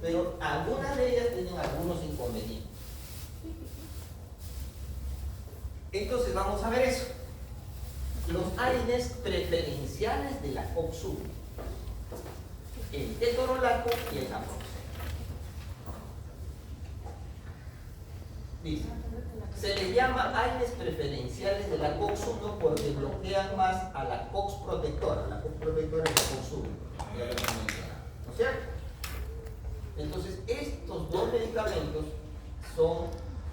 pero algunas de ellas tienen algunos inconvenientes. Entonces vamos a ver eso. Los AINES preferenciales de la COX-1, el ketorolaco y el naproxen. Dice, se les llama AINES preferenciales de la COX-1 porque bloquean más a la COX protectora. La COX protectora es la COX-1, ya lo hemos mencionado, ¿no es cierto? Entonces, estos dos medicamentos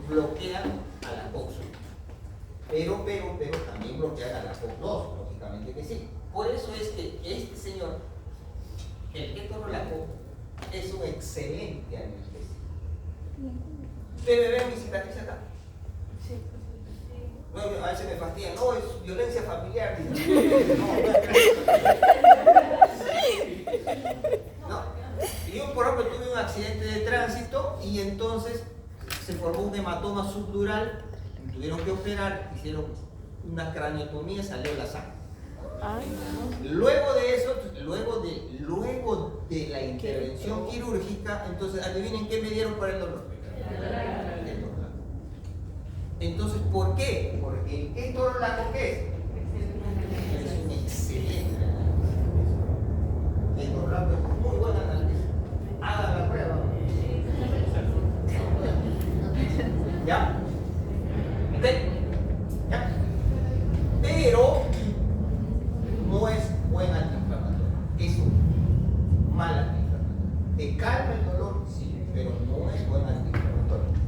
bloquean a la COX-1. Pero también bloquean a la COX-2, lógicamente que sí. Por eso es que este señor, el ketorolaco, es un excelente analgésico. ¿Debe ver mi cicatriz acá? Sí. Bueno, a veces me fastidian, no, es violencia familiar. No. Yo, por ejemplo, tuve un accidente de tránsito y entonces se formó un hematoma subdural, me tuvieron que operar, hicieron una craniotomía y salió la sangre. Luego de eso, luego de la intervención quirúrgica, entonces adivinen qué me dieron para el dolor. Entonces, ¿por qué? Porque el ketorolaco, ¿qué es? Es un excelente analgésico. El ketorolaco es muy buen analgésico. Hagan la prueba. ¿Ya? ¿Ok? ¿Ya? Pero no es buen antiinflamatorio. Es un mal antiinflamatorio. Te calma el dolor, sí, pero no es buen antiinflamatorio.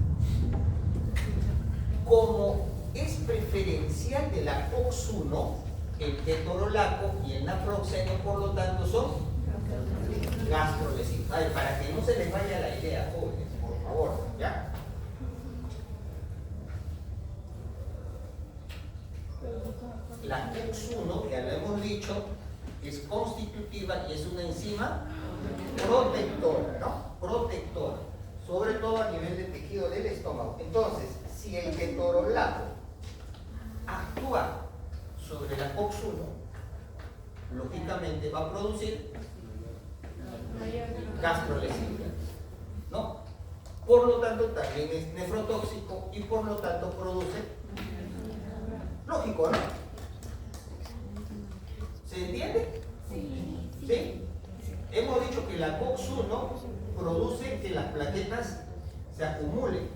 Como es preferencial de la COX-1, el ketorolaco y el naproxeno, por lo tanto, son gastrolesivos. Para que no se les vaya la idea, jóvenes, por favor, ¿ya? La COX-1, ya lo hemos dicho, es constitutiva y es una enzima protectora, ¿no? Protectora, sobre todo a nivel del tejido del estómago. Entonces, si el ketorolaco actúa sobre la COX-1, lógicamente va a producir gastrolesividad, ¿no? Por lo tanto, también es nefrotóxico y por lo tanto produce, lógico, ¿no? ¿Se entiende? ¿Sí? Hemos dicho que la COX-1 produce que las plaquetas se acumulen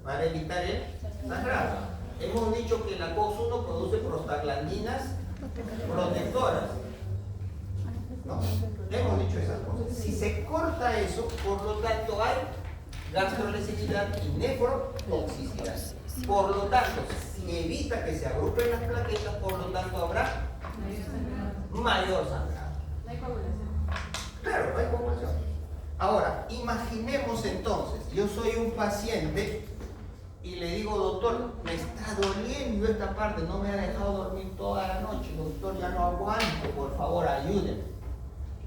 para evitar el sangrado. Hemos dicho que la COX-1 produce prostaglandinas protectoras. ¿No? Hemos dicho esas cosas. Si se corta eso, por lo tanto hay gastrolesividad y nefrotoxicidad. Por lo tanto, si evita que se agrupen las plaquetas, por lo tanto habrá mayor sangrado. No hay coagulación. Claro, no hay coagulación. Ahora, imaginemos entonces, yo soy un paciente y le digo, doctor, me está doliendo esta parte, no me ha dejado dormir toda la noche, doctor, ya no aguanto, por favor, ayúdenme.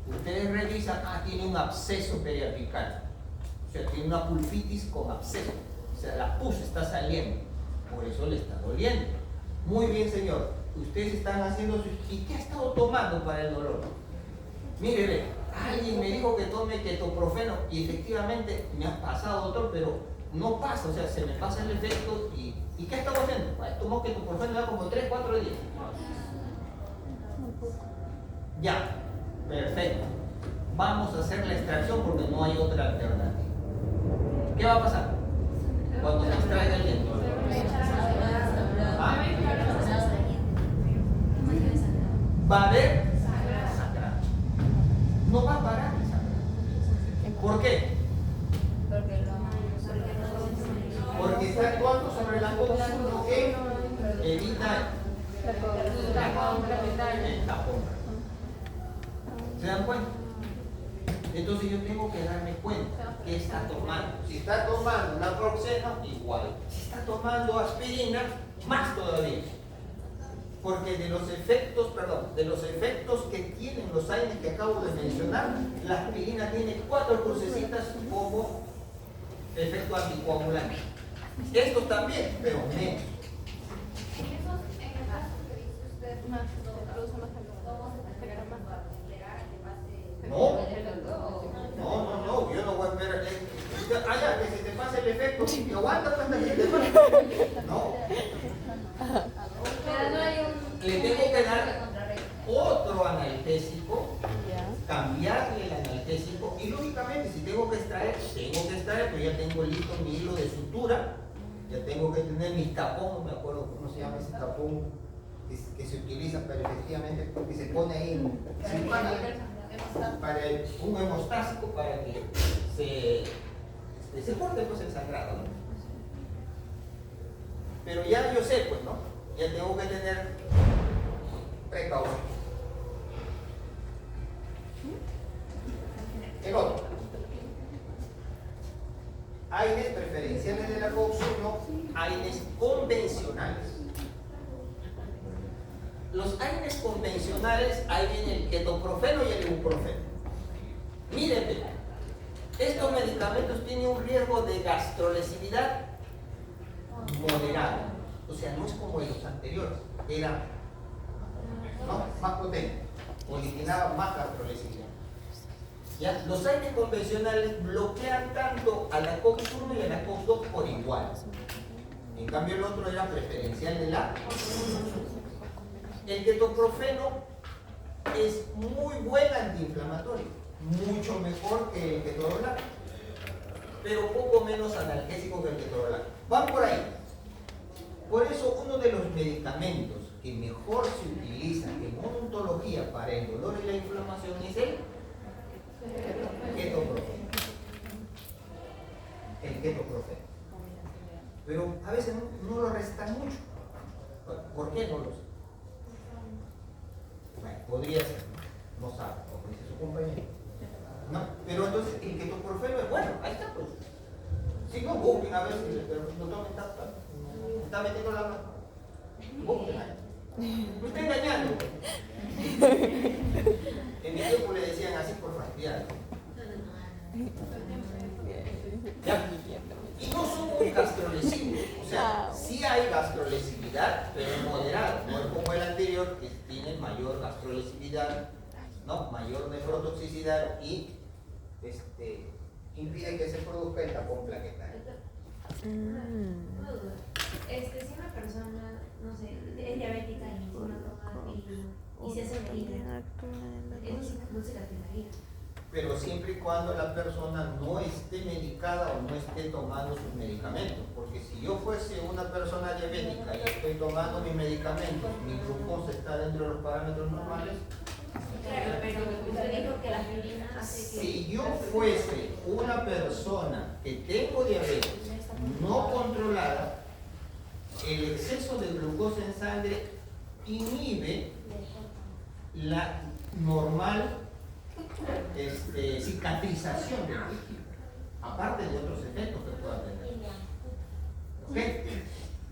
Ustedes revisan, tiene un absceso periapical, o sea, tiene una pulpitis con absceso, o sea, la pus está saliendo, por eso le está doliendo. Muy bien, señor, ustedes están haciendo ¿y qué ha estado tomando para el dolor? Mire, ve, alguien me dijo que tome ketoprofeno y efectivamente me ha pasado, doctor, pero no pasa, o sea, se me pasa el efecto y ¿qué ha estado haciendo? Pues, tomó ketoprofeno ya como 3, 4 días. Ya, perfecto. Vamos a hacer la extracción porque no hay otra alternativa. ¿Qué va a pasar cuando se extraiga el diente? ¿Ah? Va a haber sangrado. No va a parar el sangrado. ¿Por qué? Porque está actuando sobre la COX-1 que evita el tapón. ¿Se dan cuenta? Entonces yo tengo que darme cuenta que está tomando. Si está tomando naproxeno, igual. Si está tomando aspirina, más todavía. Porque de los efectos que tienen los AINES que acabo de mencionar, la aspirina tiene 4 crucecitas como efecto anticoagulante. Estos también, pero menos. No, yo no voy a esperar. Que se te pase el efecto, y aguanta hasta que se te pase. No. Le tengo que dar otro analgésico, cambiarle el analgésico y lógicamente si tengo que extraer, pero ya tengo listo mi hilo de sutura Ya tengo que tener mi tapón, no me acuerdo cómo se llama ese tapón que se utiliza, pero efectivamente porque se pone ahí para un hemostásico para que se corte pues el sangrado, ¿no? Pero ya yo sé, pues, ¿no? Ya tengo que tener precaución. El otro. AINES preferenciales de la COX-1, AINES convencionales. Los AINES convencionales, ahí viene el ketoprofeno y el ibuprofeno. Mírenme, estos medicamentos tienen un riesgo de gastrolesividad moderado. O sea, no es como en los anteriores, era más potente, originaba más gastrolesividad. ¿Ya? Los AINES convencionales bloquean tanto a la COX-1 y a la COX-2 por igual. En cambio el otro era preferencial de la. El ketoprofeno es muy buen antiinflamatorio, mucho mejor que el ketorolaco, pero poco menos analgésico que el ketorolaco. Van por ahí. Por eso uno de los medicamentos que mejor se utiliza en odontología para el dolor y la inflamación es el ketoprofeno. El ketoprofeno. Pero a veces no lo recetan mucho. ¿Por qué no lo sé? Bueno, podría ser, no sabe, como dice su compañero. No, pero entonces el ketoprofeno es bueno, ahí está pues. Si no, busquen a ver si el doctor está metiendo la mano. Busquen ahí. Me está engañando. En mi tiempo le decían así por fastidiar. ¿Ya? Y no son muy gastrolesivos, o sea, sí hay gastrolesividad, pero es moderada, no es como el anterior que tiene mayor gastrolesividad, ¿no? Mayor nefrotoxicidad y impide que se produzca el tapón plaquetario. Si una persona, no sé, es diabética y no toma y se hace medida, eso no se castigaría. Pero siempre y cuando la persona no esté medicada o no esté tomando sus medicamentos. Porque si yo fuese una persona diabética y estoy tomando mis medicamentos, mi glucosa está dentro de los parámetros normales. Claro, pero usted dijo que la aspirina hace que... Si yo fuese una persona que tengo diabetes no controlada, el exceso de glucosa en sangre inhibe la normal cicatrización del tejido, aparte de otros efectos que pueda tener. ¿Ok?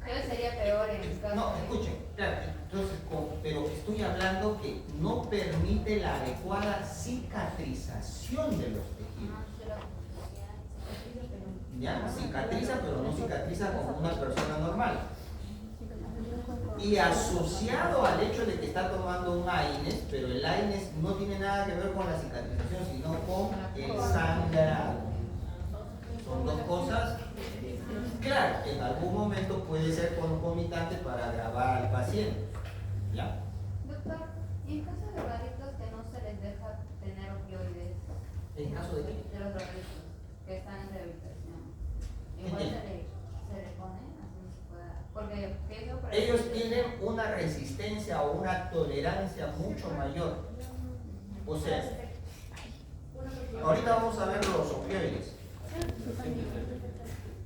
Creo que sería peor en el caso. No, escuchen, claro, entonces, pero estoy hablando que no permite la adecuada cicatrización de los tejidos. Ya, cicatriza, pero no cicatriza como una persona normal. Y asociado al hecho de que está tomando un AINES, pero el AINES no tiene nada que ver con la cicatrización, sino con el sangrado. Son dos cosas. Claro, en algún momento puede ser concomitante para agravar al paciente. ¿Ya? Doctor, ¿y en caso de drogadictos que no se les deja tener opioides? ¿En caso de qué? De los drogadictos que están en rehabilitación. Igual se les pone, así no se pueda. Porque eso por ellos tienen una resistencia o una tolerancia mucho mayor. O sea, ahorita vamos a ver los opioides.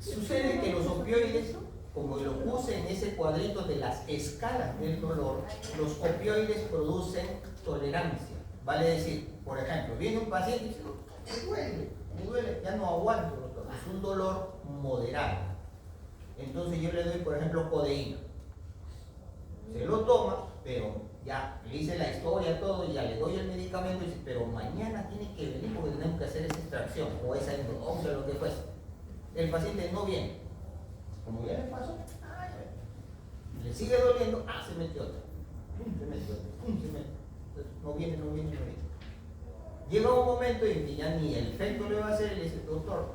Sucede que los opioides, como lo puse en ese cuadrito de las escalas del dolor, los opioides producen tolerancia. Vale decir, por ejemplo, viene un paciente y dice, me duele, ya no aguanto, doctor. Es un dolor moderado. Entonces yo le doy, por ejemplo, codeína. Se lo toma, pero ya le hice la historia, todo, y ya le doy el medicamento y dice, pero mañana tiene que venir porque tenemos que hacer esa extracción o esa endodoncia o lo que fuese. El paciente no viene. Como ya le pasó, le sigue doliendo, se metió otra. Se metió otra, se metió. Entonces, no viene. Llega un momento en que ya ni el efecto le va a hacer y le dice, doctor,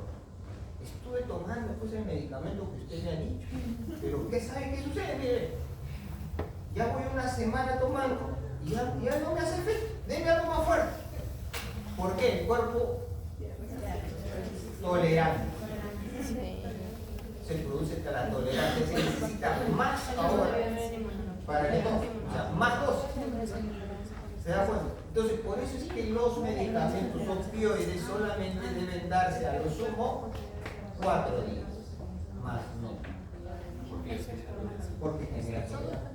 estuve tomando pues el medicamento que usted me ha dicho, pero ¿qué sabe qué sucede? Mire, ya voy una semana tomando y ya no me hace efecto, deme algo más fuerte. ¿Por qué? El cuerpo tolerante. se produce la tolerancia, se necesita más ahora para que tome, o sea, más dosis. ¿Se da cuenta? Entonces, por eso es que los medicamentos opioides solamente deben darse a lo sumo 4 días, más no. Porque genera ansiedad.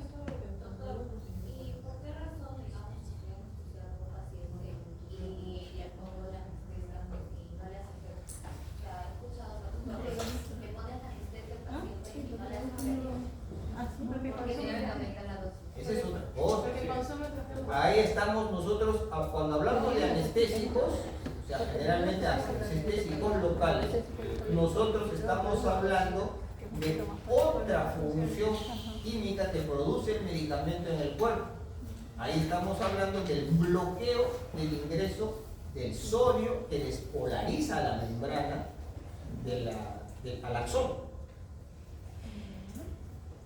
¿Y por qué razón, digamos, pusieron a un paciente y le pongo la anestesia y no le hace efecto? O sea, he escuchado que le ponen anestesia al paciente y no le hace efecto. Porque se le aumenta la dosis. Esa es otra cosa. Porque consume efecto. Ahí estamos nosotros, cuando hablamos de anestésicos, o sea, generalmente anestésicos locales, nosotros estamos hablando de otra función química que produce el medicamento en el cuerpo. Ahí estamos hablando del bloqueo del ingreso del sodio que despolariza la membrana al axón.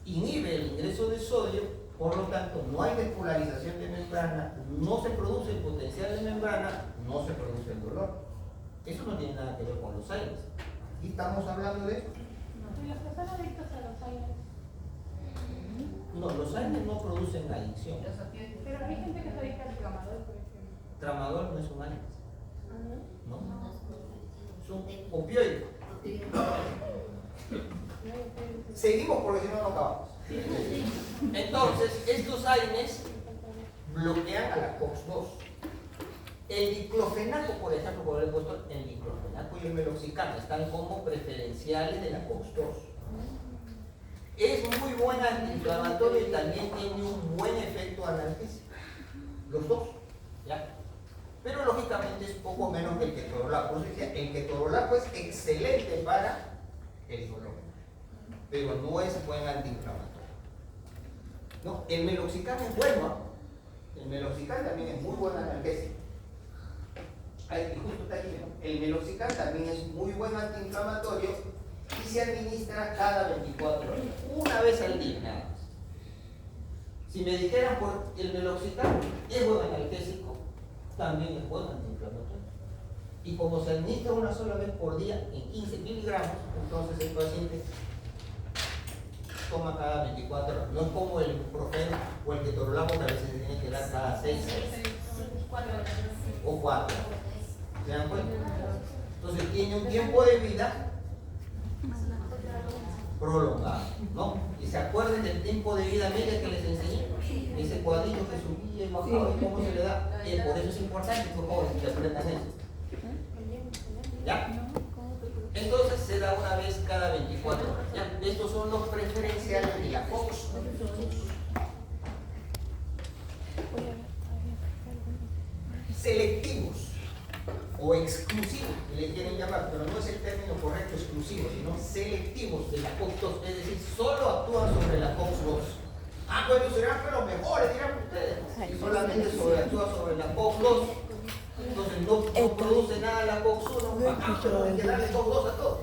Inhibe el ingreso de sodio, por lo tanto no hay despolarización de membrana, no se produce el potencial de membrana, no se produce el dolor. Eso no tiene nada que ver con los aires. Aquí estamos hablando de... Y los que están adictos a los aires. No, los aires no producen adicción. Pero hay gente que se adicta al tramador, por ejemplo. Tramadol no es un aire, ¿no? Es un opioide. Seguimos porque si no, no acabamos. Entonces, estos AINES bloquean a la COX-2. El diclofenaco, por ejemplo, por el puesto, el diclofenaco y el meloxicam están como preferenciales de la COX-2. Es muy buen antiinflamatorio y también tiene un buen efecto analgésico. Los dos, ¿ya? Pero lógicamente es poco menos que el ketorolaco. Por eso decía, el ketorolaco es excelente para el dolor, pero no es buen antiinflamatorio. No, el meloxicam es bueno, ¿eh? El meloxicam también es muy buen analgésico. Ahí, justo está aquí, ¿no? El meloxicam también es muy buen antiinflamatorio y se administra cada 24 horas, una vez al día nada más. Si me dijeran por el meloxicam es buen analgésico, también es buen antiinflamatorio. Y como se administra una sola vez por día en 15 miligramos, entonces el paciente toma cada 24 horas. No es como el ibuprofeno o el ketorolaco que a veces se tiene que dar cada 6 o 4. ¿Se dan cuenta? Entonces tiene un tiempo de vida prolongado, ¿no? Y se acuerden del tiempo de vida media que les enseñé, ese cuadrito que subía y bajaba y cómo se le da. Por eso es importante, por favor, que aprendan eso. ¿Ya? Entonces se da una vez cada 24 horas. ¿Ya? Estos son los preferenciales de la COX. Selectivos o exclusivos, que le quieren llamar, pero no es el término correcto exclusivo, sino selectivos de la COX-2, es decir, solo actúan sobre la COX-2. Ah, bueno, serán pero mejores, dirán ustedes. Y solamente actúa sobre la COX-2. Entonces no produce nada la COX-1, pero hay que darle COX-2 a todos.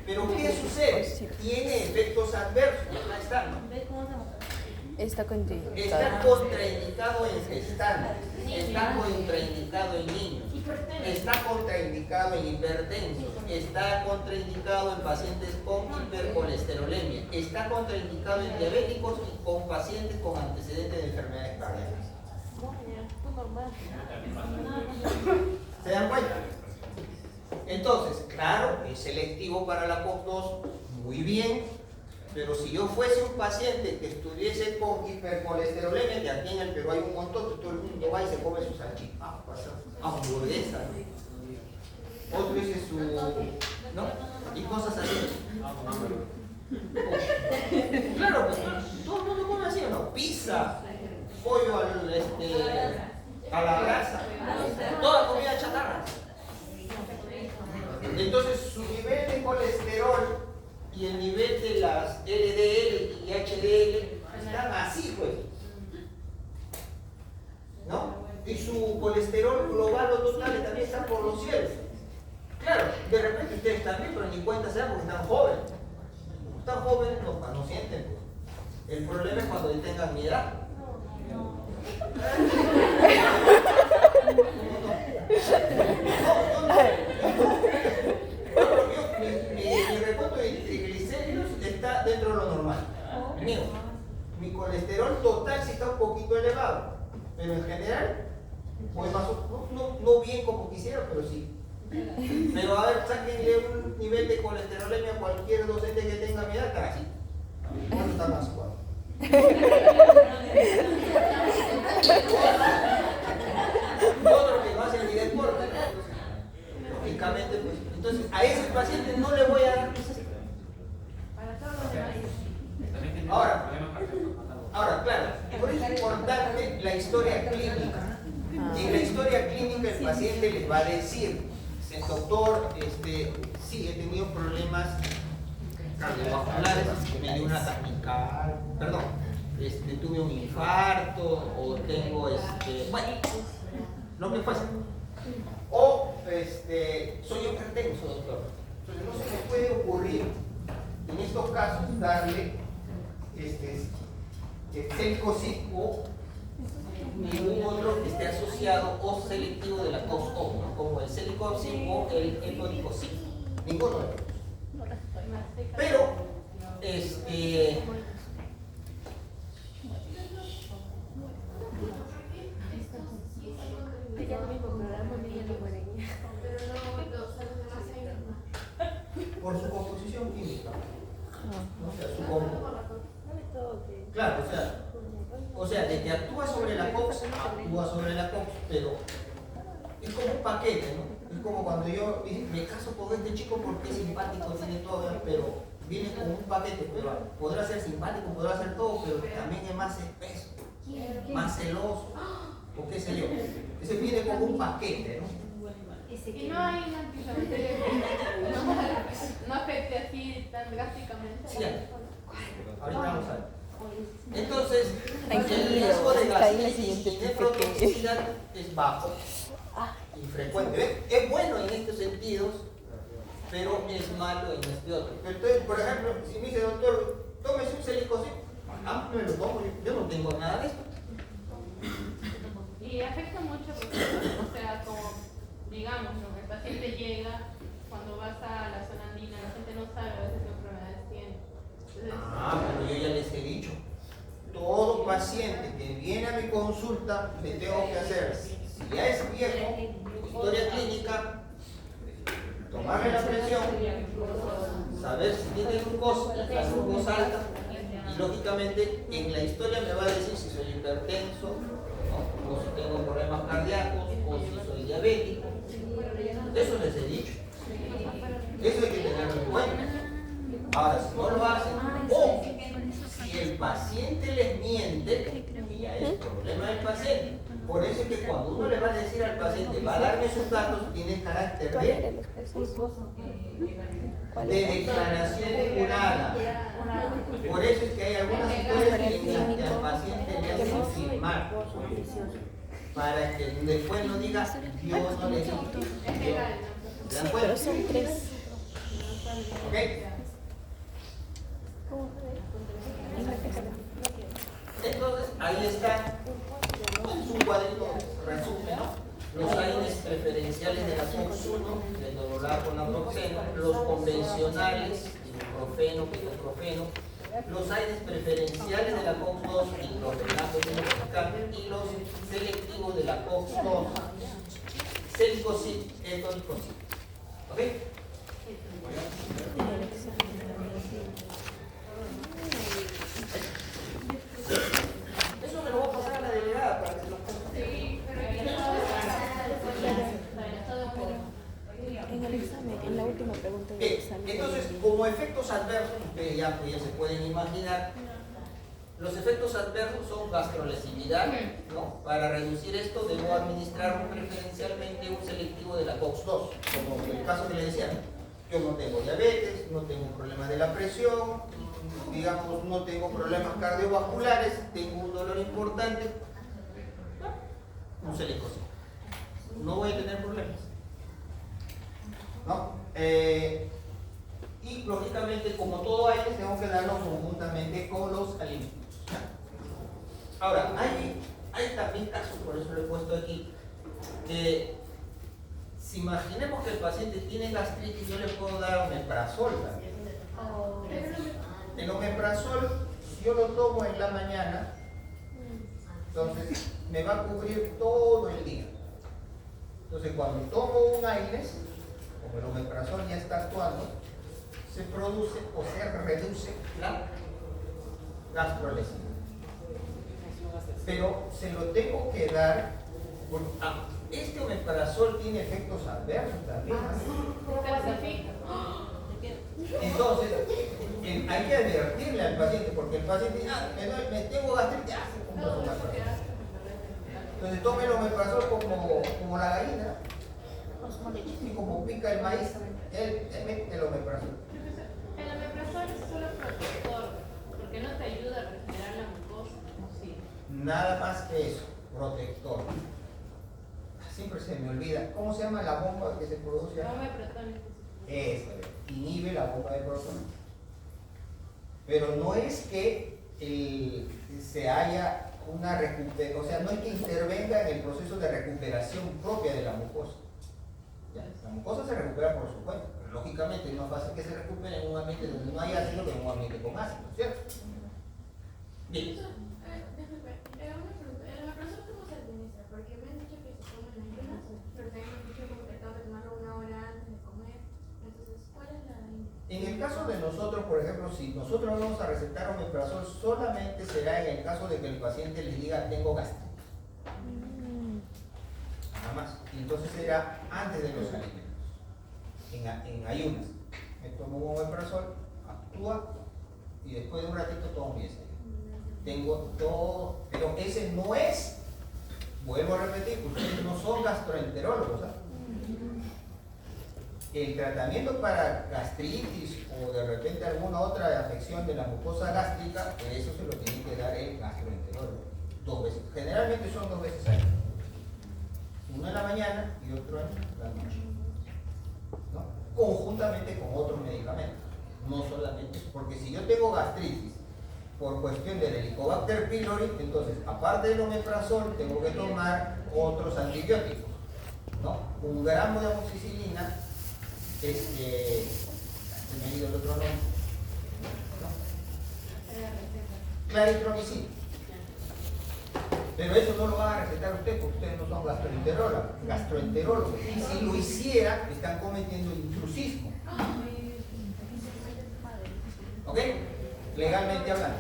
Pero ¿qué sucede? Tiene efectos adversos. Ahí está, ¿no? Está contraindicado. Está contraindicado en gestantes, está contraindicado en niños, está contraindicado en hipertensos, está contraindicado en pacientes con hipercolesterolemia, está contraindicado en diabéticos y con pacientes con antecedentes de enfermedades cardíacas. ¿Se dan cuenta? Entonces, claro, es selectivo para la COX-2, muy bien. Pero si yo fuese un paciente que estuviese con hipercolesterolemia, que aquí en el Perú hay un montón, todo el mundo va y se come su salchipapa, hamburguesa, otro dice su, ¿no? Y cosas así. Claro, pues todo el mundo come así, ¿no? Pizza, pollo a la brasa, toda comida chatarra. Entonces su nivel de colesterol y el nivel de las LDL y HDL están así, pues, ¿no? Y su colesterol global o total también está por los cielos. Claro, de repente ustedes también, pero ni cuenta se dan porque están jóvenes. Como están jóvenes, no sienten, pues. El problema es cuando tengan mi edad. Mi recuento de mío. Mi colesterol total sí está un poquito elevado, pero en general, pues más no bien como quisiera, pero sí. Pero a ver, sáquenle un nivel de colesterolemia a cualquier docente que tenga mi edad, casi. ¿Cuánto está más suave? Otro que no hace ni deporte, ¿no? Lógicamente, pues, entonces a ese paciente no le voy a dar pizzas. Ahora, claro, por eso es importante la historia clínica. En la historia clínica el paciente les va a decir, doctor, sí, he tenido problemas cardiovasculares, me dio una taquicardia, perdón, tuve un infarto, o tengo, bueno, lo que fuese. O, soy hipertenso, doctor. Entonces no se me puede ocurrir, en estos casos, darle, Celicoxib o ningún otro que esté asociado o selectivo de la COX-2, ¿no? Como el Celicoxib o el Etoricoxib. Ninguno de ellos. Pero, por su composición química. Claro, o sea, de que actúa sobre la COX, pero es como un paquete, ¿no? Es como cuando yo me caso con este chico porque es simpático, tiene todo, pero viene como un paquete, pero podrá ser simpático, podrá ser todo, pero también es más espeso, más celoso, o qué sé yo. Ese viene como un paquete, ¿no? Y no hay un antiinflamatorio no afecte así tan drásticamente. Sí, ahorita vamos a ver. Entonces, Tranquilo, el riesgo de está ahí la gastritis siguiente y nefrotoxicidad es bajo y frecuente. Es bueno en estos sentidos, pero es malo en este otro. Entonces, por ejemplo, si me dice, doctor, tómese un Celicoxib, me lo tomo, yo no tengo nada de esto. Y afecta mucho porque, o sea, como digamos, ¿no? El paciente llega, cuando vas a la zona andina, la gente no sabe a veces qué enfermedades tiene. Entonces, Pero yo ya les he dicho, todo paciente que viene a mi consulta le tengo que hacer, si ya es viejo, historia clínica, tomarle la presión, saber si tiene glucosa, la glucosa alta, y lógicamente en la historia me va a decir si soy hipertenso, ¿no? O si tengo problemas cardíacos, o si soy diabético. Eso les he dicho. Eso hay que tenerlo en cuenta. Ahora, si no lo hacen, o si el paciente les miente, y ya es problema del paciente. Por eso es que cuando uno le va a decir al paciente, va a darme sus datos, tiene carácter de declaración jurada. Por eso es que hay algunas historias en las que al paciente le hacen firmar, para que después no diga, Dios no le dijo. ¿Se dan cuenta? Pero son 3. ¿Ok? Entonces, ahí está un cuadrito resumen, ¿no? Los AINES preferenciales de la COX-1, del dorolato naproxeno, los convencionales, ibuprofeno, ketoprofeno, los AINES preferenciales de la COX-2, diclofenaco, y los selectivos de la COX-2, Celicoxib, Etoricoxib. ¿Ok? Eso me lo voy a pasar a la delegada para que se lo ponga. sí, pero En el examen, en la última pregunta del examen. Entonces, como efectos adversos, ustedes ya se pueden imaginar, los efectos adversos son gastrolesividad, ¿no? Para reducir esto debo administrar preferencialmente un selectivo de la COX-2, como en el caso que les decía. Yo no tengo diabetes, no tengo problemas de la presión, digamos, no tengo problemas cardiovasculares, tengo un dolor importante, un Celicoxib. No voy a tener problemas, ¿no? Y lógicamente, como todo hay, tengo que darlo conjuntamente con los alimentos. Ahora, hay también casos, por eso lo he puesto aquí, que si imaginemos que el paciente tiene gastritis, yo le puedo dar omeprazol también. El omeprazol si yo lo tomo en la mañana, entonces me va a cubrir todo el día. Entonces cuando tomo un AINES, como el omeprazol ya está actuando, se produce o se reduce la gastrolesina. Pero se lo tengo que dar porque este omeprazol tiene efectos adversos también. Calcifica. Entonces, hay que advertirle al paciente, porque el paciente dice, me tengo gastritis, entonces tome el omeprazol como la gallina, y como pica el maíz, él mete el omeprazol. El omeprazol es solo protector, porque no te ayuda a regenerar la mucosa. Sí. Nada más que eso, protector. Siempre se me olvida, ¿cómo se llama la bomba que se produce? Omeprazol. Eso, inhibe la bomba de protones. Pero no es que se haya una recuperación, o sea, no es que intervenga en el proceso de recuperación propia de la mucosa. ¿Ya? La mucosa se recupera por su cuenta, pero lógicamente es más fácil que se recupere en un ambiente donde no hay ácido que en un ambiente con ácido, ¿cierto? Bien. ¿El omeprazol cómo se administra? Porque me han dicho que se toma en ayunas, pero también me han dicho que tengo que tomarlo 1 hora antes de comer. Entonces, ¿cuál es la indicación? En el caso de nosotros, por ejemplo, si nosotros vamos a recetar omeprazol, solamente será en el caso de que el paciente les diga tengo gastritis. Nada más. Y entonces será antes de los alimentos, en ayunas. Me tomo un omeprazol, actúa y después de un ratito tomo mi desayuno. Tengo todo, pero ese no es, vuelvo a repetir, ustedes no son gastroenterólogos, ¿sabes? El tratamiento para gastritis o de repente alguna otra afección de la mucosa gástrica, eso se lo tiene que dar el gastroenterólogo 2 veces. Generalmente son 2 veces al día. Uno en la mañana y otro en la noche. ¿No? Conjuntamente con otros medicamentos. No solamente, porque si yo tengo gastritis por cuestión del Helicobacter pylori, entonces aparte del omeprazol tengo que tomar otros antibióticos. ¿No? 1 gramo de amoxicilina. Se me ha ido el otro nombre, ¿no? Claritromicina. Pero eso no lo va a recetar usted porque ustedes no son gastroenterólogos. Y si lo hiciera, están cometiendo intrusismo. ¿Ok? Legalmente hablando.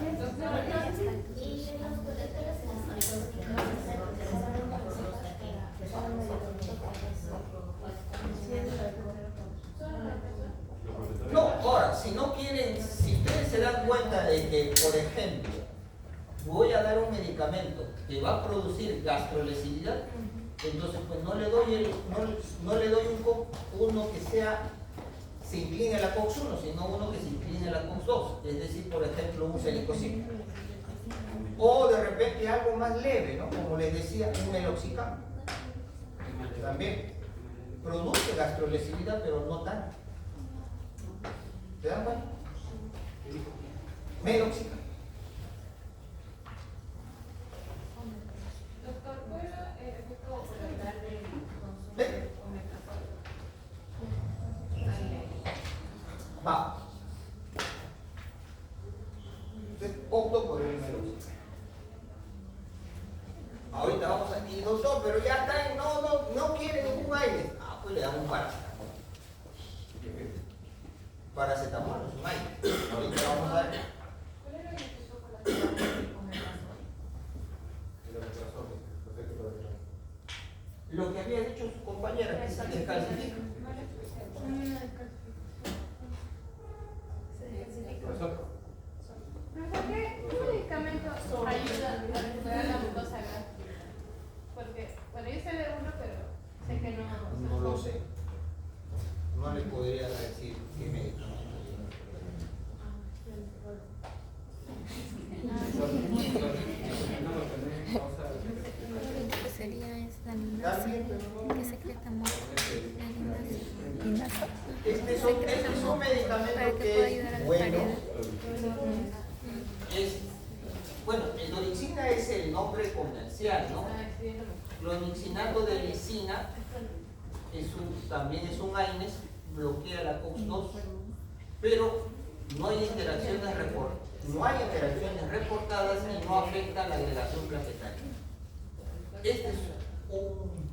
No, ahora, si no quieren, si ustedes se dan cuenta de que, por ejemplo, voy a dar un medicamento que va a producir gastrolesividad, entonces pues no le doy uno que se incline a la COX-1, sino uno que se incline a la COX-2, es decir, por ejemplo, un celicocin. O de repente algo más leve, ¿no? Como les decía, un meloxicam. También produce gastrolesividad, pero no tanto. ¿Se dan cuenta? Meloxicam. Doctor, ¿cuál es el efecto colateral del consumo ¿Sí? de omeprazol? Va. Entonces opto por el meloxicam. Ahorita vamos a decir, doctor, pero ya está, no quiere ningún aire. Pues le damos un paracetamol. Paracetamol es un aire. Ahorita vamos a ver. ¿Cuál era el efecto colateral del omeprazol? Lo que había dicho su compañera, que se descalcifica. ¿Qué medicamento ayuda a recuperar la mucosa gástrica? Porque, bueno, yo sé de uno, pero sé que no. No lo sé. No le podría decir qué medicamento. ¿Qué sería esta También, pero no. que secreta mucho? Este es un medicamento para que que pueda es ayudar a las bueno. paredes. Bueno, el dorixina es el nombre comercial, ¿no? Clonixinato de lisina también es un AINES, bloquea la COX-2, pero no hay interacciones no hay interacciones reportadas y no afecta la agregación plaquetaria. Este es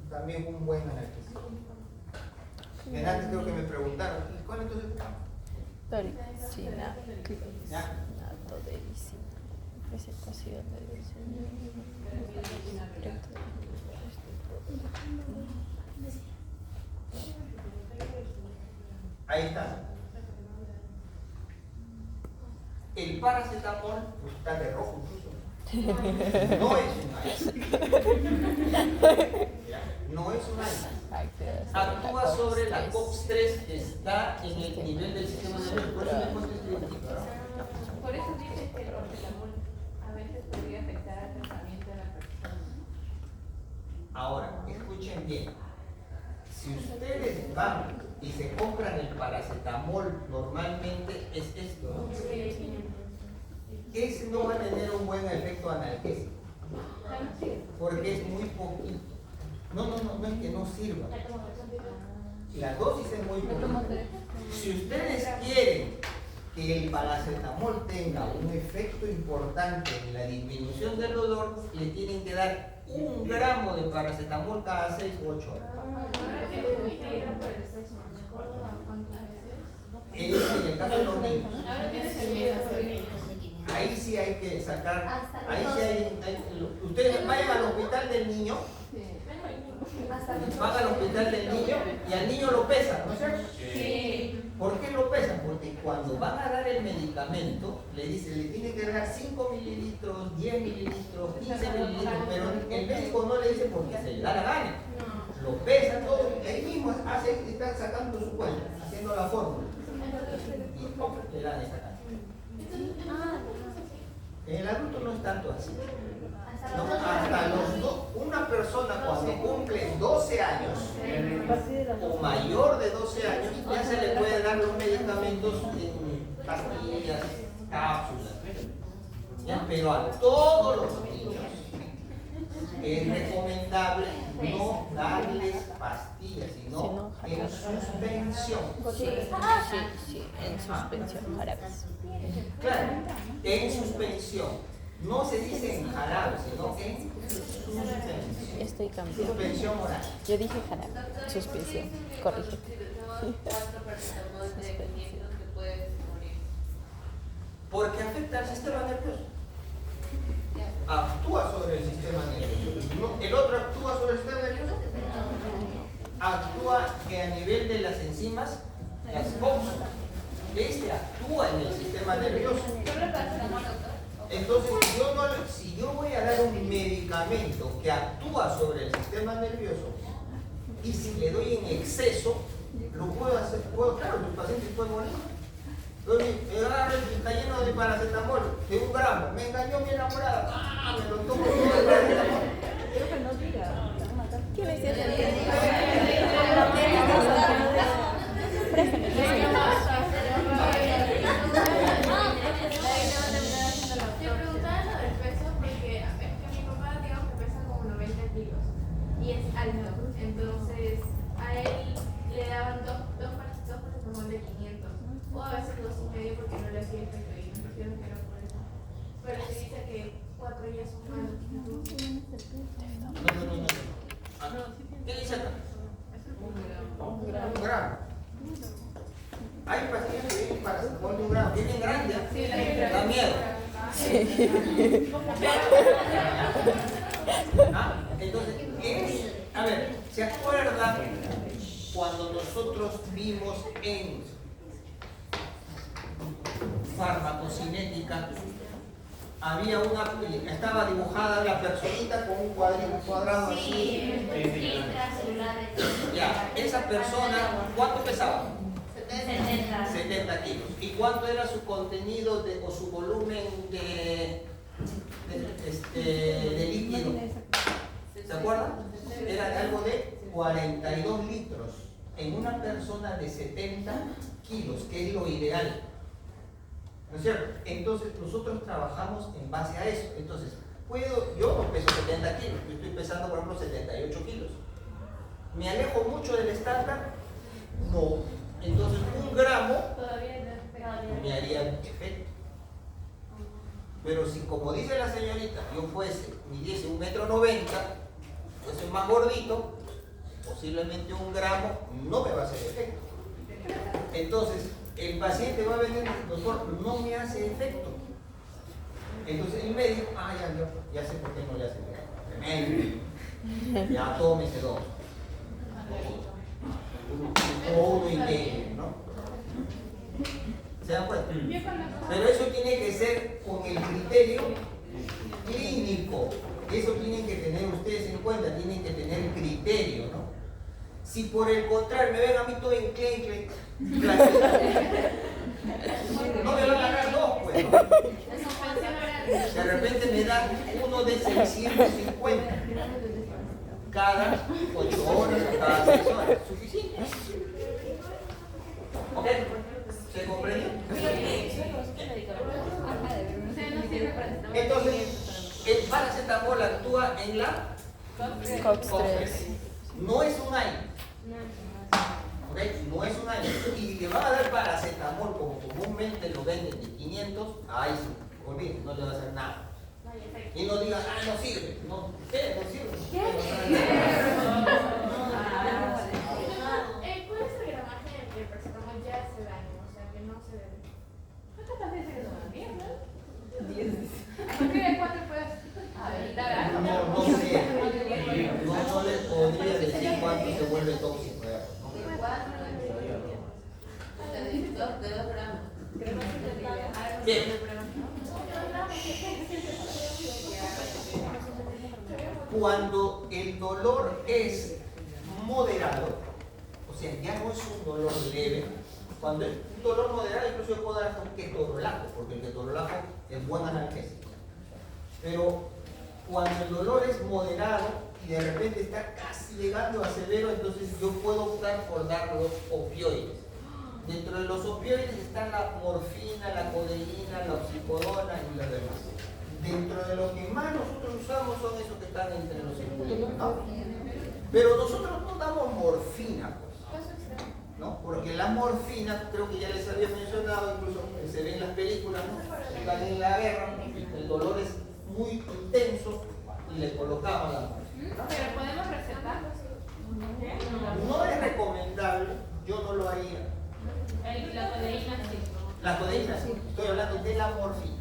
también un buen analgésico. En antes creo que me preguntaron, ¿y cuál entonces? Doricina, ¿Ya? Doricina, presentación de Ahí está. El paracetamol pues, está de rojo incluso. No es un AIS. ¿Ya? No es un AIS. Actúa sobre la COX-3 que está en el nivel del sistema nervioso. Por eso me puse este dibujito, ¿no? Por eso dice que el paracetamol a veces podría afectar al tratamiento de la persona. Ahora, escuchen bien. Si ustedes van y se compran el paracetamol, normalmente es esto, ¿no? Ese no va a tener un buen efecto analgésico, porque es muy poquito. No es que no sirva. La dosis es muy poquita. Si ustedes quieren que el paracetamol tenga un efecto importante en la disminución del dolor, le tienen que dar 1 gramo de paracetamol cada 6 u 8 horas. En el caso de los niños, ahí sí hay que sacar, ahí sí ustedes vayan al hospital del niño, van al hospital del niño y al niño lo pesan, ¿no es cierto? Sí. ¿Por qué lo pesan? Porque cuando van a dar el medicamento, le dicen, le tiene que dar 5 mililitros, 10 mililitros, 15 mililitros, pero el médico no le dice porque se le da la gana. Lo pesan todo, él mismo está sacando su cuenta, haciendo la fórmula. Y ¡pum! Le dan esa cantidad. En el adulto no es tanto así. No, hasta una persona cuando cumple 12 años o mayor de 12 años ya se le puede dar los medicamentos en pastillas, cápsulas, ¿ya? Pero a todos los niños es recomendable no darles pastillas, sino en suspensión. Sí, en suspensión, jarabes. Claro, en suspensión. No se dice en jarabe, sino en suspensión. Estoy cambiando. Suspensión oral. Yo dije jarabe, suspensión, corrige. Porque afecta al sistema nervioso. Actúa sobre el sistema nervioso. ¿El otro actúa sobre el sistema nervioso? Actúa que a nivel de las enzimas, las COX. Este actúa en el sistema nervioso. Entonces, si yo voy a dar un medicamento que actúa sobre el sistema nervioso y si le doy en exceso, lo puedo hacer, claro, los pacientes pueden morir. Entonces, está lleno de paracetamol, de 1 gramo, me engañó mi enamorada, me lo tomo todo el paracetamol. ¿Tienes 10 Te preguntaba lo del peso porque es que mi papá, digamos que pesa como 90 kilos y es alto, entonces a él le daban dos paracetamol de 500 o a veces 2,5 porque no le hacía efecto y me dijeron que era por eso. Pero se dice que 4 ya son malos. No. ¿Qué dice acá? 1 gramo. 1 gramo. Hay pastillas que vienen paracetamol de 1 gramo, vienen grandes, da miedo. Entonces, a ver, ¿se acuerdan cuando nosotros vimos en farmacocinética? Había estaba dibujada la personita con un cuadrado así. Ya, esa persona, ¿cuánto pesaba? 70 kilos. ¿Y cuánto era su contenido o su volumen de líquido? ¿Se acuerdan? Era algo de 42 litros en una persona de 70 kilos, que es lo ideal. ¿No es cierto? Entonces nosotros trabajamos en base a eso. Entonces, yo no peso 70 kilos, yo estoy pesando por ejemplo 78 kilos. ¿Me alejo mucho del estándar? No. Entonces 1 gramo me haría efecto. Pero si, como dice la señorita, yo midiese 1,90 m, fuese más gordito, posiblemente 1 gramo no me va a hacer efecto. Entonces, el paciente va a venir, doctor, no me hace efecto. Entonces el médico, ya sé por qué no le hace efecto. Ya tómese 2. O 1,5, ¿no? ¿Se dan cuenta? Pero eso tiene que ser con el criterio clínico. Eso tienen que tener ustedes en cuenta, tienen que tener criterio, ¿no? Si por el contrario me ven a mí todo enclencle, no me van a dar 2, pues, ¿no? De repente me dan uno de 650 cada 8 horas o cada 6 horas. ¿Suficiente? ¿Ok? ¿Se comprendió? Entonces, el paracetamol actúa en la COX-3. No es un año. ¿Ok? No es un año. Y le van a dar paracetamol como comúnmente lo venden de 500, ahí sí, olviden, no le va a hacer nada. Y no digan, no sirve. No, ¿qué? No sirve. ¿Cuál es el gramaje del paracetamol ya hace daño? O sea, que no se debe. ¿Cuántas pastillas se toman? 10, ¿no? 10. ¿Por qué 4 puedes habilitar algo? No sé. No les podría decir cuánto se vuelve tóxico. Bien. Cuando el dolor es moderado, o sea, ya no es un dolor leve, cuando es un dolor moderado, incluso yo puedo dar hasta un ketorolaco, porque el ketorolaco es buen analgésico. Pero cuando el dolor es moderado y de repente está casi llegando a severo, entonces yo puedo optar por dar los opioides. Dentro de los opioides están la morfina, la codeína, la oxicodona y las demás. Dentro de lo que más nosotros usamos son esos que están entre los circuitos, ¿no? Pero nosotros no damos morfina, pues, ¿no? Porque la morfina, creo que ya les había mencionado, incluso se ve en las películas, ¿no? Están en la guerra, el dolor es muy intenso y le colocaban la morfina. Pero podemos recetar. No es recomendable, yo no lo haría. La codeína sí. La codeína sí, estoy hablando de la morfina.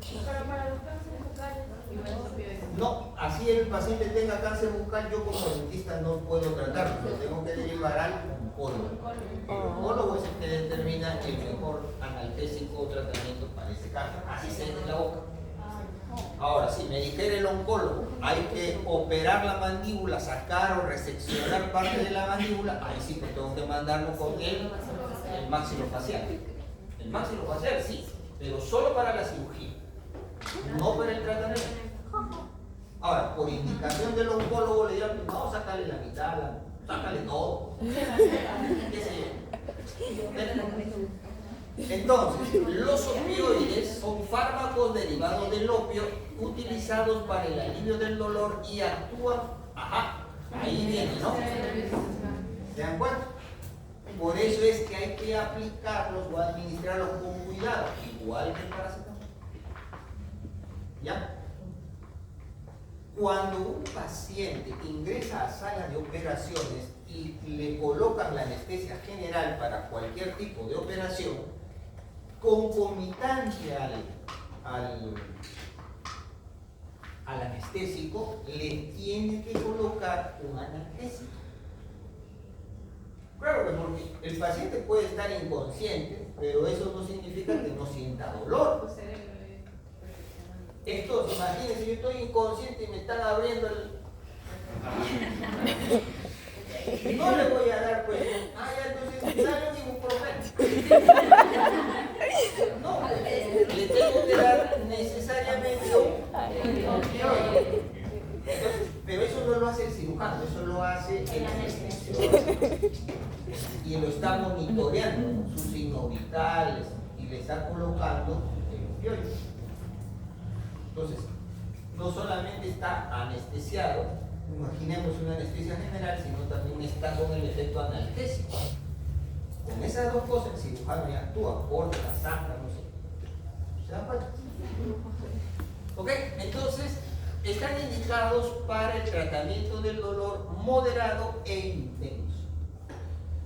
Pero para los cánceres bucales y los opioides. No, así el paciente tenga cáncer bucal, yo como dentista no puedo tratarlo, lo tengo que derivar al oncólogo. El oncólogo es el que determina el mejor analgésico o tratamiento para ese cáncer, así se en la boca. Ahora, si me dijera el oncólogo, hay que operar la mandíbula, sacar o reseccionar parte de la mandíbula, ahí sí que tengo que mandarlo con el maxilofacial. El maxilofacial sí, pero solo para la cirugía, no para el tratamiento. Ahora, por indicación del oncólogo le dirán, no, sácale la mitad, sácale todo. ¿Qué sé yo? Entonces, los opioides son fármacos derivados del opio utilizados para el alivio del dolor y actúan, ahí viene, ¿no? ¿Se dan cuenta? Por eso es que hay que aplicarlos o administrarlos con cuidado, igual que el paracetamol. ¿Ya? Cuando un paciente ingresa a sala de operaciones y le colocan la anestesia general para cualquier tipo de operación, concomitante al anestésico, le tiene que colocar un analgésico. Claro que porque el paciente puede estar inconsciente, pero eso no significa que no sienta dolor. Esto, imagínense, yo estoy inconsciente y me están abriendo el... No le voy a dar, pues, entonces, dale un ibuprofeno. No, le tengo que dar necesariamente un opioide. Pero eso no lo hace el cirujano, eso lo hace el anestesiólogo. Y lo está monitoreando, sus signos vitales, y le está colocando el opioide. Entonces, no solamente está anestesiado, imaginemos una anestesia general, sino también está con el efecto analgésico. Con esas dos cosas el cirujano ya actúa, corta, saca, no sé. ¿Se dan cuenta? ¿Ok? Entonces, están indicados para el tratamiento del dolor moderado e intenso.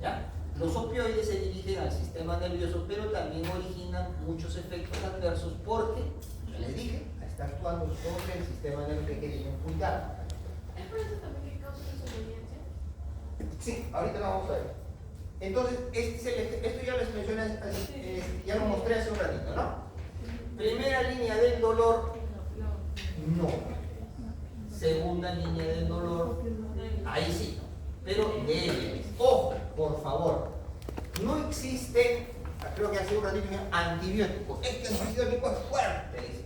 ¿Ya? Los opioides se dirigen al sistema nervioso, pero también originan muchos efectos adversos porque, ya les dije, está actuando sobre el sistema nervioso que quería ocultar. ¿Es por eso también que causa insuficiencia? Sí, ahorita lo vamos a ver. Entonces, esto ya les mencioné, ya lo mostré hace un ratito, ¿no? Primera línea del dolor, no. Segunda línea del dolor, ahí sí, pero débiles. Ojo, por favor, no existe, creo que hace un ratito, antibiótico. Este antibiótico es fuerte.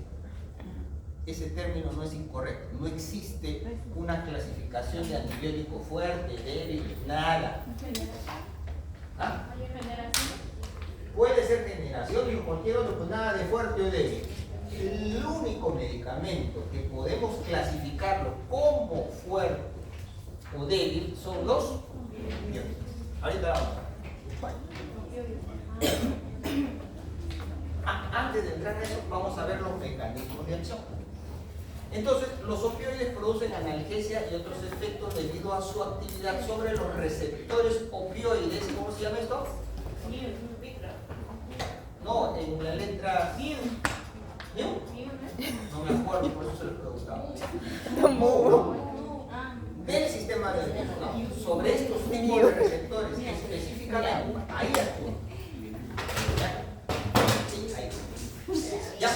Ese término no es incorrecto. No existe una clasificación de antibiótico fuerte, débil, nada. ¿Ah? Puede ser generación y cualquier otro, pues nada de fuerte o débil. El único medicamento que podemos clasificarlo como fuerte o débil son los opioides. Ahorita vamos. Antes de entrar a eso, vamos a ver los mecanismos de acción. Entonces, los opioides producen analgesia y otros efectos debido a su actividad sobre los receptores opioides. ¿Cómo se llama esto? No, en la letra ¿Mu? No me acuerdo, por eso se lo preguntaba. Del sistema nervioso, ¿no? Sobre estos tipos de receptores específicamente, ahí actúan. Sí, ahí. Ya.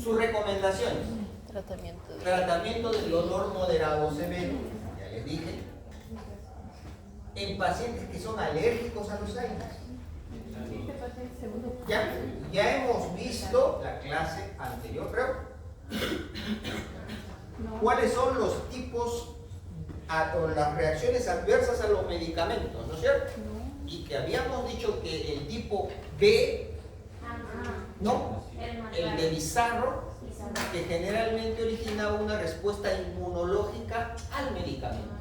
Sus recomendaciones. Tratamiento del dolor moderado o severo. Ya les dije. En pacientes que son alérgicos a los AINES. Ya hemos visto la clase anterior, creo. ¿Cuáles son los tipos o las reacciones adversas a los medicamentos, ¿no es cierto? Y que habíamos dicho que el tipo B, no, el de Bizarro, que generalmente originaba una respuesta inmunológica al medicamento.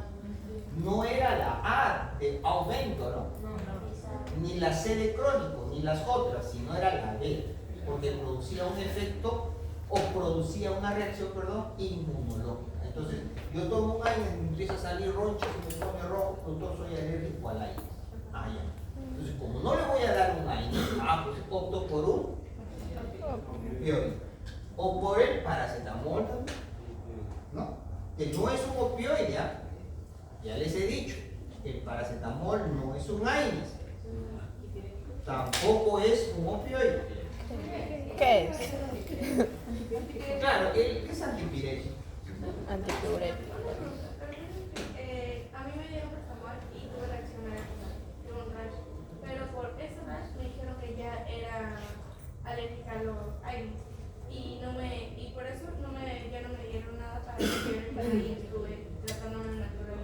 No era la A de aumento, ¿no? Ni la C de crónico, ni las otras, sino era la B, porque producía un efecto o producía una reacción, inmunológica. Entonces, yo tomo un AINES, me empieza a salir ronchas y me pone rojo, doctor, soy alérgico al AINES. Ah, ya. Entonces, como no le voy a dar un AINES, pues opto por un opioide. O por el paracetamol, ¿no? Que no es un opioide, ya les he dicho, el paracetamol no es un AINES. Tampoco es un opioide. ¿Qué es? Claro, es antipirético. Antipirético. A mí me dieron paracetamol y tuve reacción de un rash, pero por ese rash me dijeron que ya era alérgica a los AINES y por eso ya no me dieron nada para que y estuve tratándome naturalmente.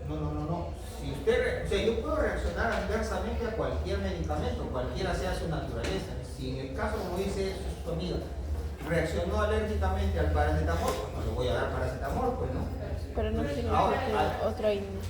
No. Si usted, yo puedo reaccionar adversamente a cualquier medicamento, cualquiera sea su naturaleza. Si en el caso, como dice su amiga, reaccionó alérgicamente al paracetamol, pues no le voy a dar paracetamol, pues no. Pero no significa que otro AINES.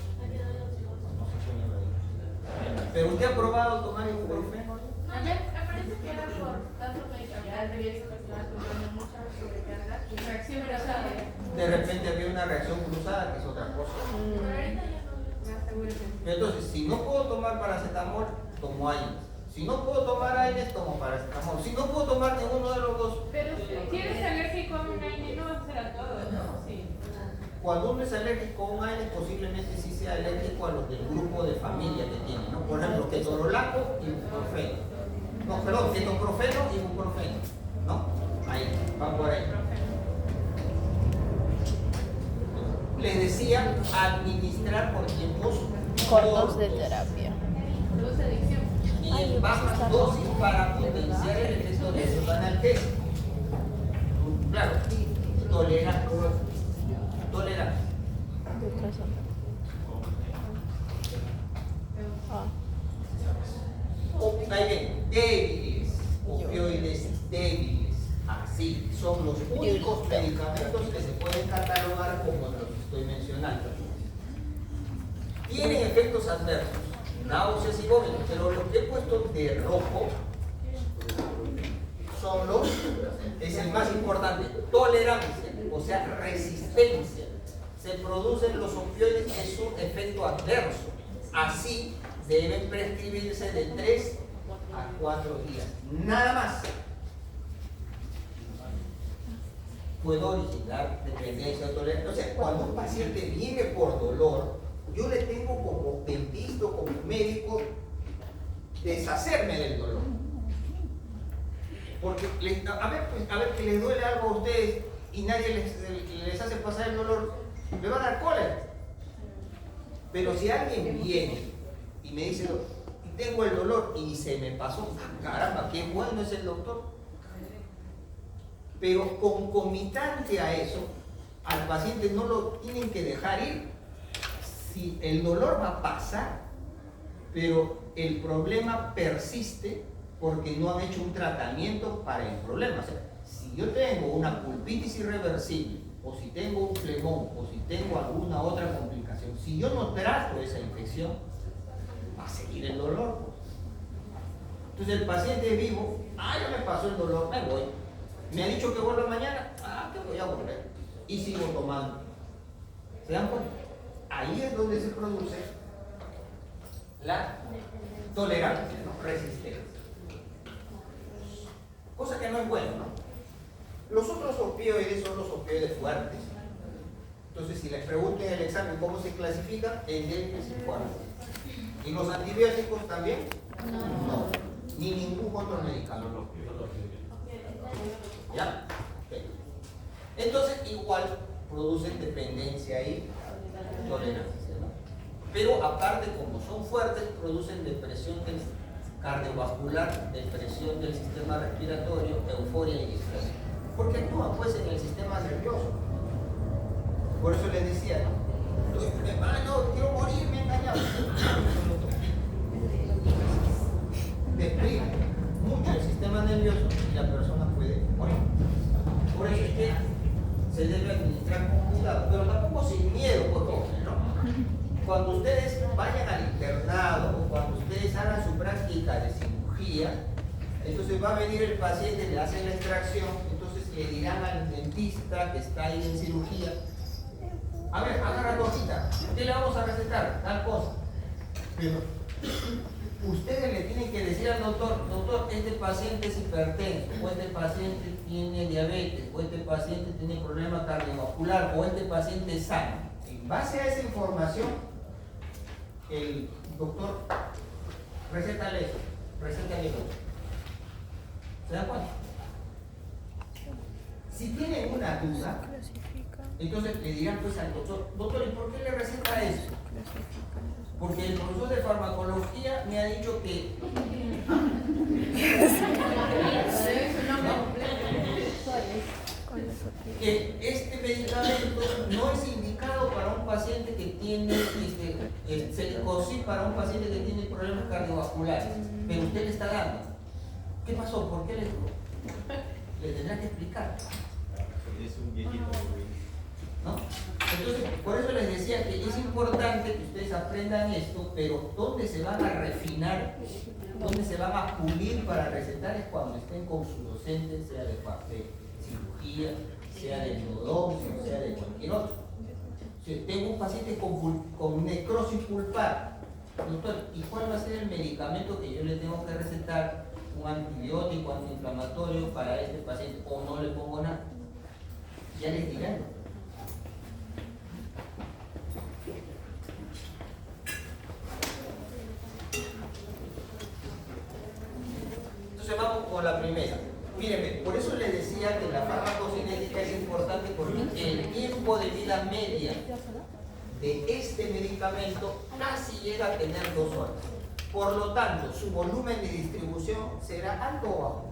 ¿Pero usted ha probado tomar ibuprofeno? Me parece que era por tanto medicamento y eso que estaba tomando mucha sobrecarga y reacción cruzada. De repente había una reacción cruzada, que es otra cosa. Pero ahorita ya no me aseguro. Entonces, si no puedo tomar paracetamol, tomo AINES. Si no puedo tomar AINES, tomo paracetamol. Si no puedo tomar ninguno de los dos. Pero si eres alérgico a un AINES, no va a ser a todos, ¿no? Sí. Cuando uno es alérgico a un AINES, posiblemente sí sea alérgico a los del grupo de familia que tiene, ¿no? Por ejemplo, ketorolaco y ibuprofeno. No, perdón, ketoprofeno y ibuprofeno, ¿no? Ahí, va por ahí. Les decía, administrar por tiempos Cortos de terapia. Produce adicción. y en bajas dosis para potenciar el efecto de esos analgésicos. Claro, tolerancia. De otra zona. Ahí ven, débiles, opioides débiles, así, son los únicos medicamentos que se pueden catalogar como los que estoy mencionando. tienen efectos adversos, náuseas y vómitos, pero lo que he puesto de rojo son los, es el más importante, tolerancia, o sea, resistencia. Se producen los opioides, es un efecto adverso. Así deben prescribirse de 3 a 4 días, nada más. Puede originar dependencia o tolerancia. O sea, cuando un paciente viene por dolor, yo le tengo como dentista, como médico, deshacerme del dolor. Porque, a ver que les duele algo a ustedes y nadie les hace pasar el dolor, le va a dar cólera. Pero si alguien viene y me dice, tengo el dolor y se me pasó, caramba, qué bueno es el doctor. Pero concomitante a eso, al paciente no lo tienen que dejar ir. Si el dolor va a pasar, pero el problema persiste porque no han hecho un tratamiento para el problema. O sea, si yo tengo una pulpitis irreversible, o si tengo un flemón, o si tengo alguna otra complicación, si yo no trato esa infección, va a seguir el dolor. Entonces el paciente vivo, ya me pasó el dolor, me voy. Me ha dicho que vuelva mañana, que voy a volver. Y sigo tomando. ¿Se dan cuenta? Ahí es donde se produce la tolerancia, ¿no? Resistencia. Cosa que no es bueno, ¿no? Los otros opioides son los opioides fuertes. Entonces, si les pregunto en el examen cómo se clasifican, en débiles y fuertes. ¿Y los antibióticos también? No. Ni ningún otro medicamento. ¿Ya? Okay. Entonces, igual producen dependencia y tolerancia, ¿no? Pero aparte, como son fuertes, producen depresión cardiovascular, depresión del sistema respiratorio, euforia y distrés. Porque actúan pues en el sistema nervioso. Por eso les decía, ¿no? Quiero morir, me he engañado. Deprime mucho el sistema nervioso y la persona puede morir. Por eso es que se debe administrar con cuidado, pero tampoco sin miedo, pues, ¿no? Cuando ustedes vayan al internado o cuando ustedes hagan su práctica de cirugía, entonces va a venir el paciente, le hacen la extracción, entonces le dirán al dentista que está ahí en cirugía, a ver, agarra cosita, ¿qué le vamos a recetar? Tal cosa. Pero ustedes le tienen que decir al doctor, doctor, este paciente es hipertenso, o este paciente tiene diabetes, o este paciente tiene problema cardiovascular, o este paciente es sano. En base a esa información, el doctor recétale eso, recétale eso. ¿Se dan cuenta? Si tienen una duda, entonces le dirán pues al doctor, doctor, ¿y por qué le receta eso? Porque el profesor de farmacología me ha dicho que este medicamento no es indicado para un paciente que tiene celicosis, para un paciente que tiene problemas cardiovasculares, pero usted le está dando. ¿Qué pasó? ¿Por qué le dijo? Le tendrá que explicar. Es un viejito. ¿No? Entonces, por eso les decía que es importante que ustedes aprendan esto, pero ¿dónde se van a refinar? ¿Dónde se van a pulir para recetar? Es cuando estén con su docente, sea de cirugía, sea de endodoncia, sea de cualquier otro. Si tengo un paciente con necrosis pulpar, doctor, ¿y cuál va a ser el medicamento que yo le tengo que recetar? ¿Un antibiótico, antiinflamatorio para este paciente? ¿O no le pongo nada? Ya les dirán. Entonces vamos con la primera. Mírenme, por eso les decía que la farmacocinética es importante porque el tiempo de vida media de este medicamento casi llega a tener 2 horas. Por lo tanto, su volumen de distribución será alto o bajo.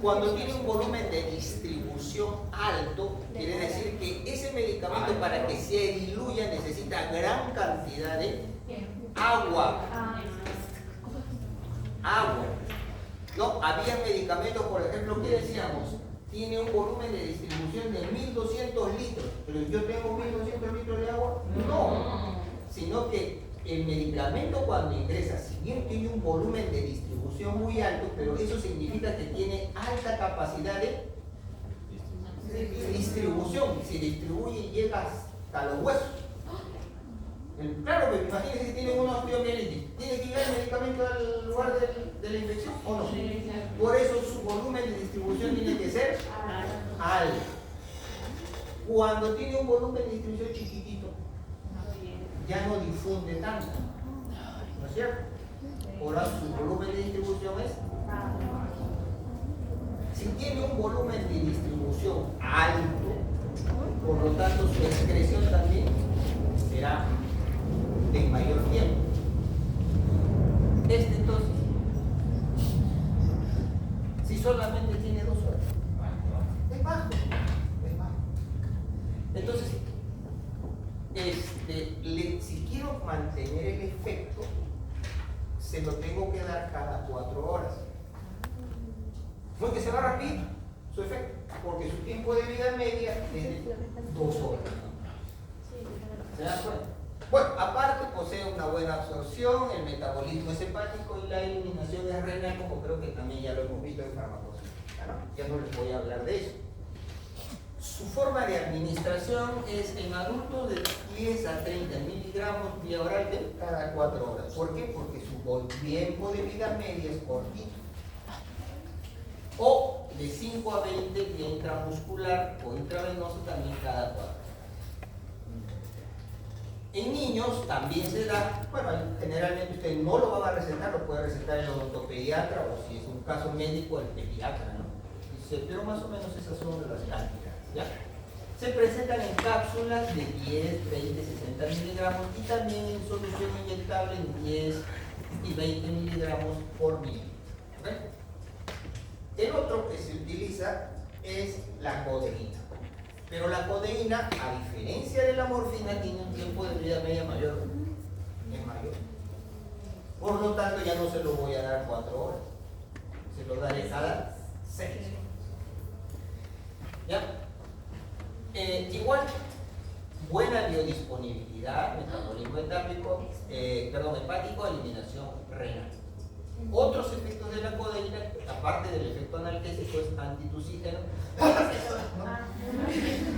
Cuando tiene un volumen de distribución alto, quiere decir que ese medicamento para que se diluya necesita gran cantidad de agua. No, había medicamentos, por ejemplo, que decíamos tiene un volumen de distribución de 1200 litros, pero yo tengo 1200 litros de agua, no, sino que el medicamento cuando ingresa, si bien tiene un volumen de distribución muy alto, pero eso significa que tiene alta capacidad de distribución, se distribuye y llega hasta los huesos. Claro, pero imagínense si tienen una osteomielitis, ¿tiene que llegar el medicamento al lugar de la infección o no? Por eso su volumen de distribución tiene que ser alto. Cuando tiene un volumen de distribución chiquitito, ya no difunde tanto, ¿no es cierto? Ahora su volumen de distribución es si tiene un volumen de distribución alto, por lo tanto su excreción también será de mayor tiempo. Entonces, si solamente tiene 2 horas, es bajo, es bajo. Entonces, si quiero mantener el efecto, se lo tengo que dar cada 4 horas. No es que se va a repetir su efecto, porque su tiempo de vida media es de 2 horas. ¿Se dan cuenta? Bueno, aparte posee una buena absorción, el metabolismo es hepático y la eliminación es renal, como creo que también ya lo hemos visto en farmacología. Ya no les voy a hablar de eso. Su forma de administración es en adultos de 10 a 30 miligramos vía oral de cada 4 horas. ¿Por qué? Porque su tiempo de vida media es cortito. O de 5 a 20 vía intramuscular o intravenoso también cada 4 horas. En niños también se da, bueno, generalmente usted no lo va a recetar, lo puede recetar el odontopediatra o si es un caso médico el pediatra, ¿no? Dice, pero más o menos esas son las cantidades, ¿ya? Se presentan en cápsulas de 10, 20, 60 miligramos y también en solución inyectable en 10 y 20 miligramos por mililitro. ¿Okay? El otro que se utiliza es la codeína. Pero la codeína, a diferencia de la morfina, tiene un tiempo de vida media mayor. Es mayor. Por lo tanto, ya no se lo voy a dar 4 horas. Se lo daré cada 6. ¿Ya? Igual, buena biodisponibilidad, metabolismo hepático, eliminación renal. Otros efectos de la codeína, aparte del efecto analgésico, es antitussígeno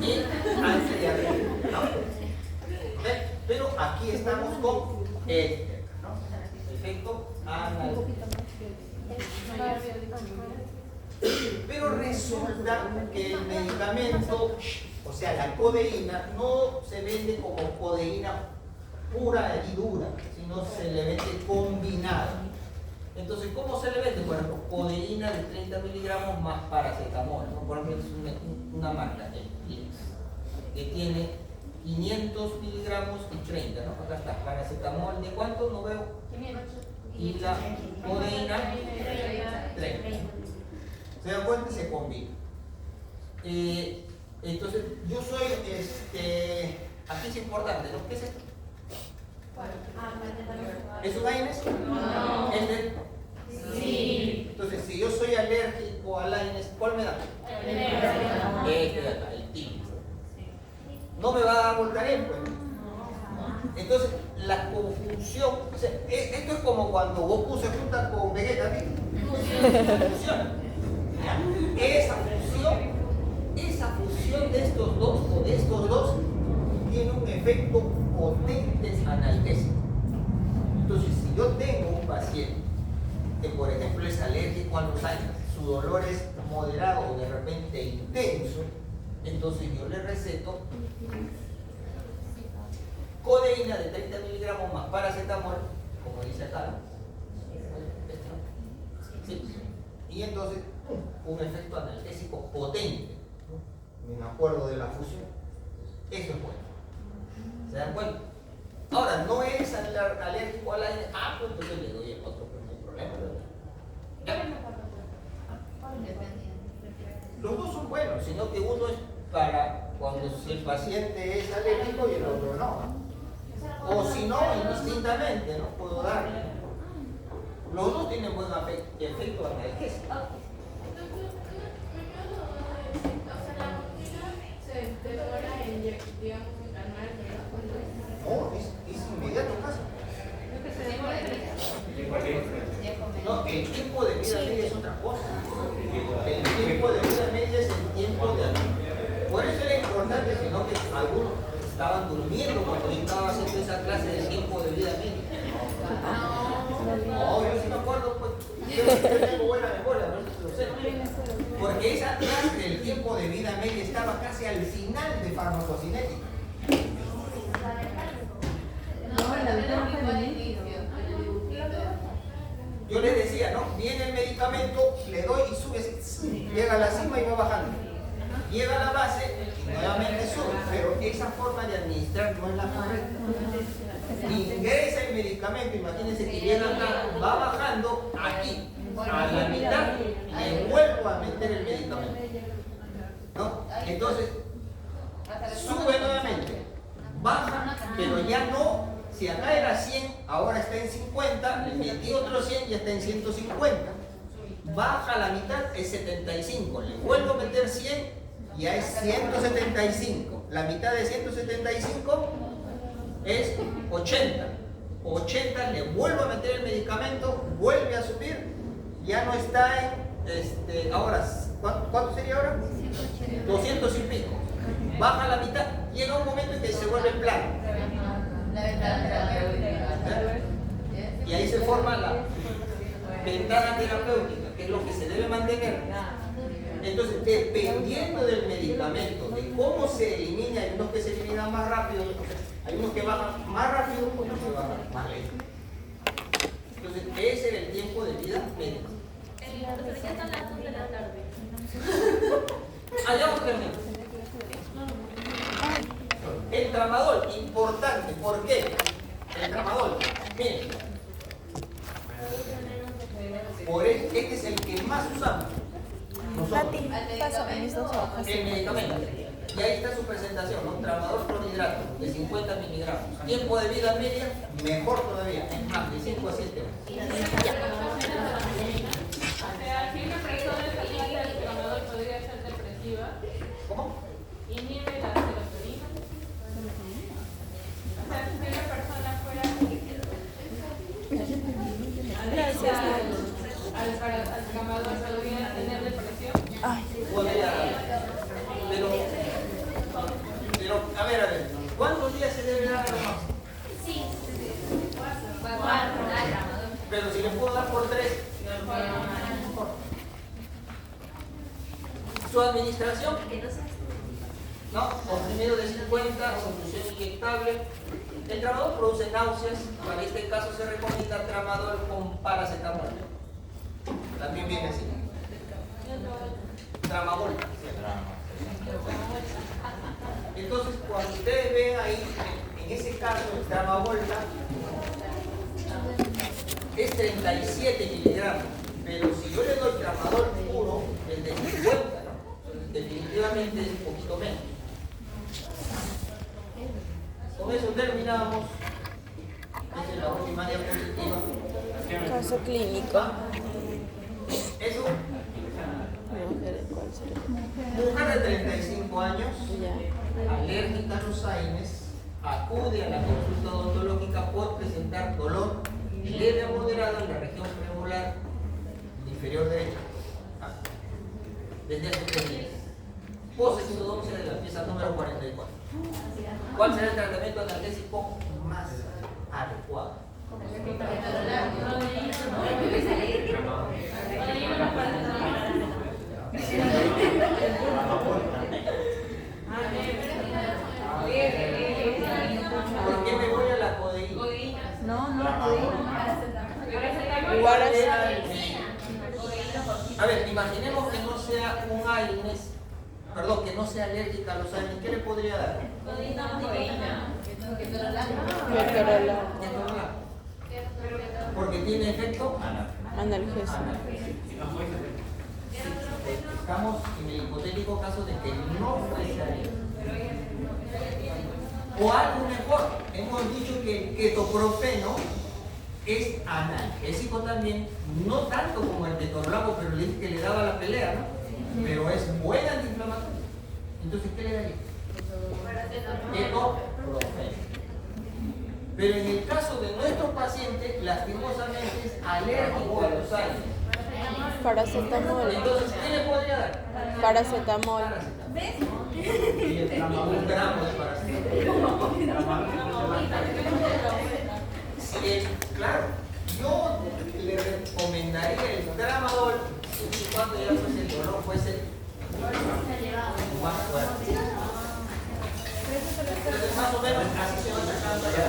y antidiarreico, ¿no? Pero aquí estamos con este, ¿no? Efecto analgésico. Pero resulta que el medicamento, o sea, la codeína, no se vende como codeína pura y dura, sino se le vende combinada. Entonces, ¿cómo se le vende? Bueno, codeína de 30 miligramos más paracetamol, ¿no? Por ejemplo, es una marca que tiene 500 miligramos y 30, ¿no? Acá está, paracetamol, ¿de cuánto? No veo. 500. Y la codeína, 30. ¿Se dan cuenta? Se combina. Entonces, yo soy, aquí es importante, ¿no? ¿Qué es esto? ¿Es un AINES? No. ¿Es de? Sí. Entonces, si yo soy alérgico al AINES, ¿cuál me da? Este de acá, el típico. No me va a dar Voltaren, pues. Entonces, la confusión, o sea, esto es como cuando Goku se junta con Vegeta, ¿sí? Fusiona. Esa fusión de estos dos o de estos dos tiene un efecto potente analgésico. Entonces, si yo tengo un paciente que, por ejemplo, es alérgico a los AINES, su dolor es moderado o de repente intenso, entonces yo le receto codeína de 30 miligramos más paracetamol, como dice acá, ¿no? Sí. Y entonces, un efecto analgésico potente, ¿no? Me acuerdo de la fusión. Eso es bueno. ¿Se dan cuenta? Ahora, no es alérgico al AINES, pues entonces le doy el otro, pero no hay problema. ¿Ya? Los dos son buenos, sino que uno es para cuando si el paciente es alérgico y el otro no. O si no, indistintamente, ¿no? Puedo darle. Los dos tienen buen efecto analgésico. digamos, calmar el dolor cuando es. No, es inmediato casi. Lo que se demora es No, el tiempo de vida media es otra cosa. El tiempo de vida media es el tiempo de... Por eso era importante, sino que algunos estaban durmiendo cuando yo estaba haciendo esa clase del tiempo de vida media. No, yo sí me acuerdo, pues, yo tengo buena memoria, por eso lo sé. Porque esa clase del tiempo de vida media estaba casi al final de farmacocinética. Yo les decía, ¿no? Viene el medicamento, le doy y sube, llega a la cima y va bajando. Llega a la base y nuevamente sube, pero esa forma de administrar no es la correcta. Ingresa el medicamento, imagínense que llega acá, va bajando aquí, a la mitad, le vuelvo a meter el medicamento. ¿No? Entonces, sube nuevamente, baja, pero ya no. Si acá era 100, ahora está en 50, le metí otro 100 y está en 150. Baja a la mitad, es 75. Le vuelvo a meter 100, ya es 175. La mitad de 175 es 80. 80, le vuelvo a meter el medicamento, vuelve a subir, ya no está en, ahora, ¿cuánto sería ahora? 200 y pico. Baja a la mitad, llega un momento en que se vuelve plano. Y ahí se forma la ventana terapéutica, que es lo que se debe mantener. Entonces, dependiendo del medicamento, de cómo se elimina, hay unos que se eliminan más rápido, hay unos que bajan más rápido, otros que bajan más lento. Entonces, ese era el tiempo de vida medio. Ya son las 2 de la tarde. Allá vamos a terminar. El tramadol, importante, ¿por qué? El tramadol, miren, este es el que más usamos nosotros, Nati, pásame mis 2 hojas. el medicamento. Y ahí está su presentación, ¿no? Tramadol clorhidrato de 50 miligramos. Tiempo de vida media, mejor todavía, es más, de 5 a 7 horas. O sea, si una persona caliente el tramador podría ser depresiva, ¿Cómo? inhibe la serotonina. O sea, si una persona fuera Gracias, al tramador podría tener depresión. Ay, Podría, pero, a ver, ¿cuántos días se debe dar a la más? Sí. Pero si le puedo dar por 3, su administración, ¿no? Comprimido de 50, solución inyectable. El tramadol produce náuseas, para este caso se recomienda tramadol con paracetamol. También viene así. Tramadol. Entonces, cuando ustedes ven ahí, en ese caso, el tramadol es 37 miligramos, pero si yo le doy tramadol puro, el de 50, ¿no? Definitivamente es un poquito menos. Con eso terminamos. Esta es la última diapositiva. caso clínico. Eso, ¿Cuál será? mujer de 35 años, Ya. alérgica a los AINES, acude a la consulta odontológica por presentar dolor leve o moderado en la región premolar inferior derecha. Desde hace 3 días. Posesiodoncia de la pieza número 44. ¿Cuál será el tratamiento analgésico más adecuado? ¿Por qué me voy a la codeína? ¿Cuál era el? A ver, imaginemos que no sea un AINES, perdón, que no sea alérgica a los AINES. ¿Qué le podría dar? Ketorolaco. Porque tiene efecto Analgésico. Estamos en el hipotético caso de que no fuese alérgico. O algo mejor, hemos dicho que el ketoprofeno es analgésico también, no tanto como el ketorolaco, pero le dije que le daba la pelea, ¿no? Pero es buen antiinflamatorio. Entonces, ¿qué le daría? Ketoprofeno. Pero en el caso de nuestros pacientes, lastimosamente es alérgico a los aires. Paracetamol. Entonces, ¿qué le podría dar? Paracetamol. Un gramo de paracetamol. Claro, yo le recomendaría el tramadol siempre y cuando ya fuese el dolor fuese más fuerte. Entonces, más o menos así se va sacando ya.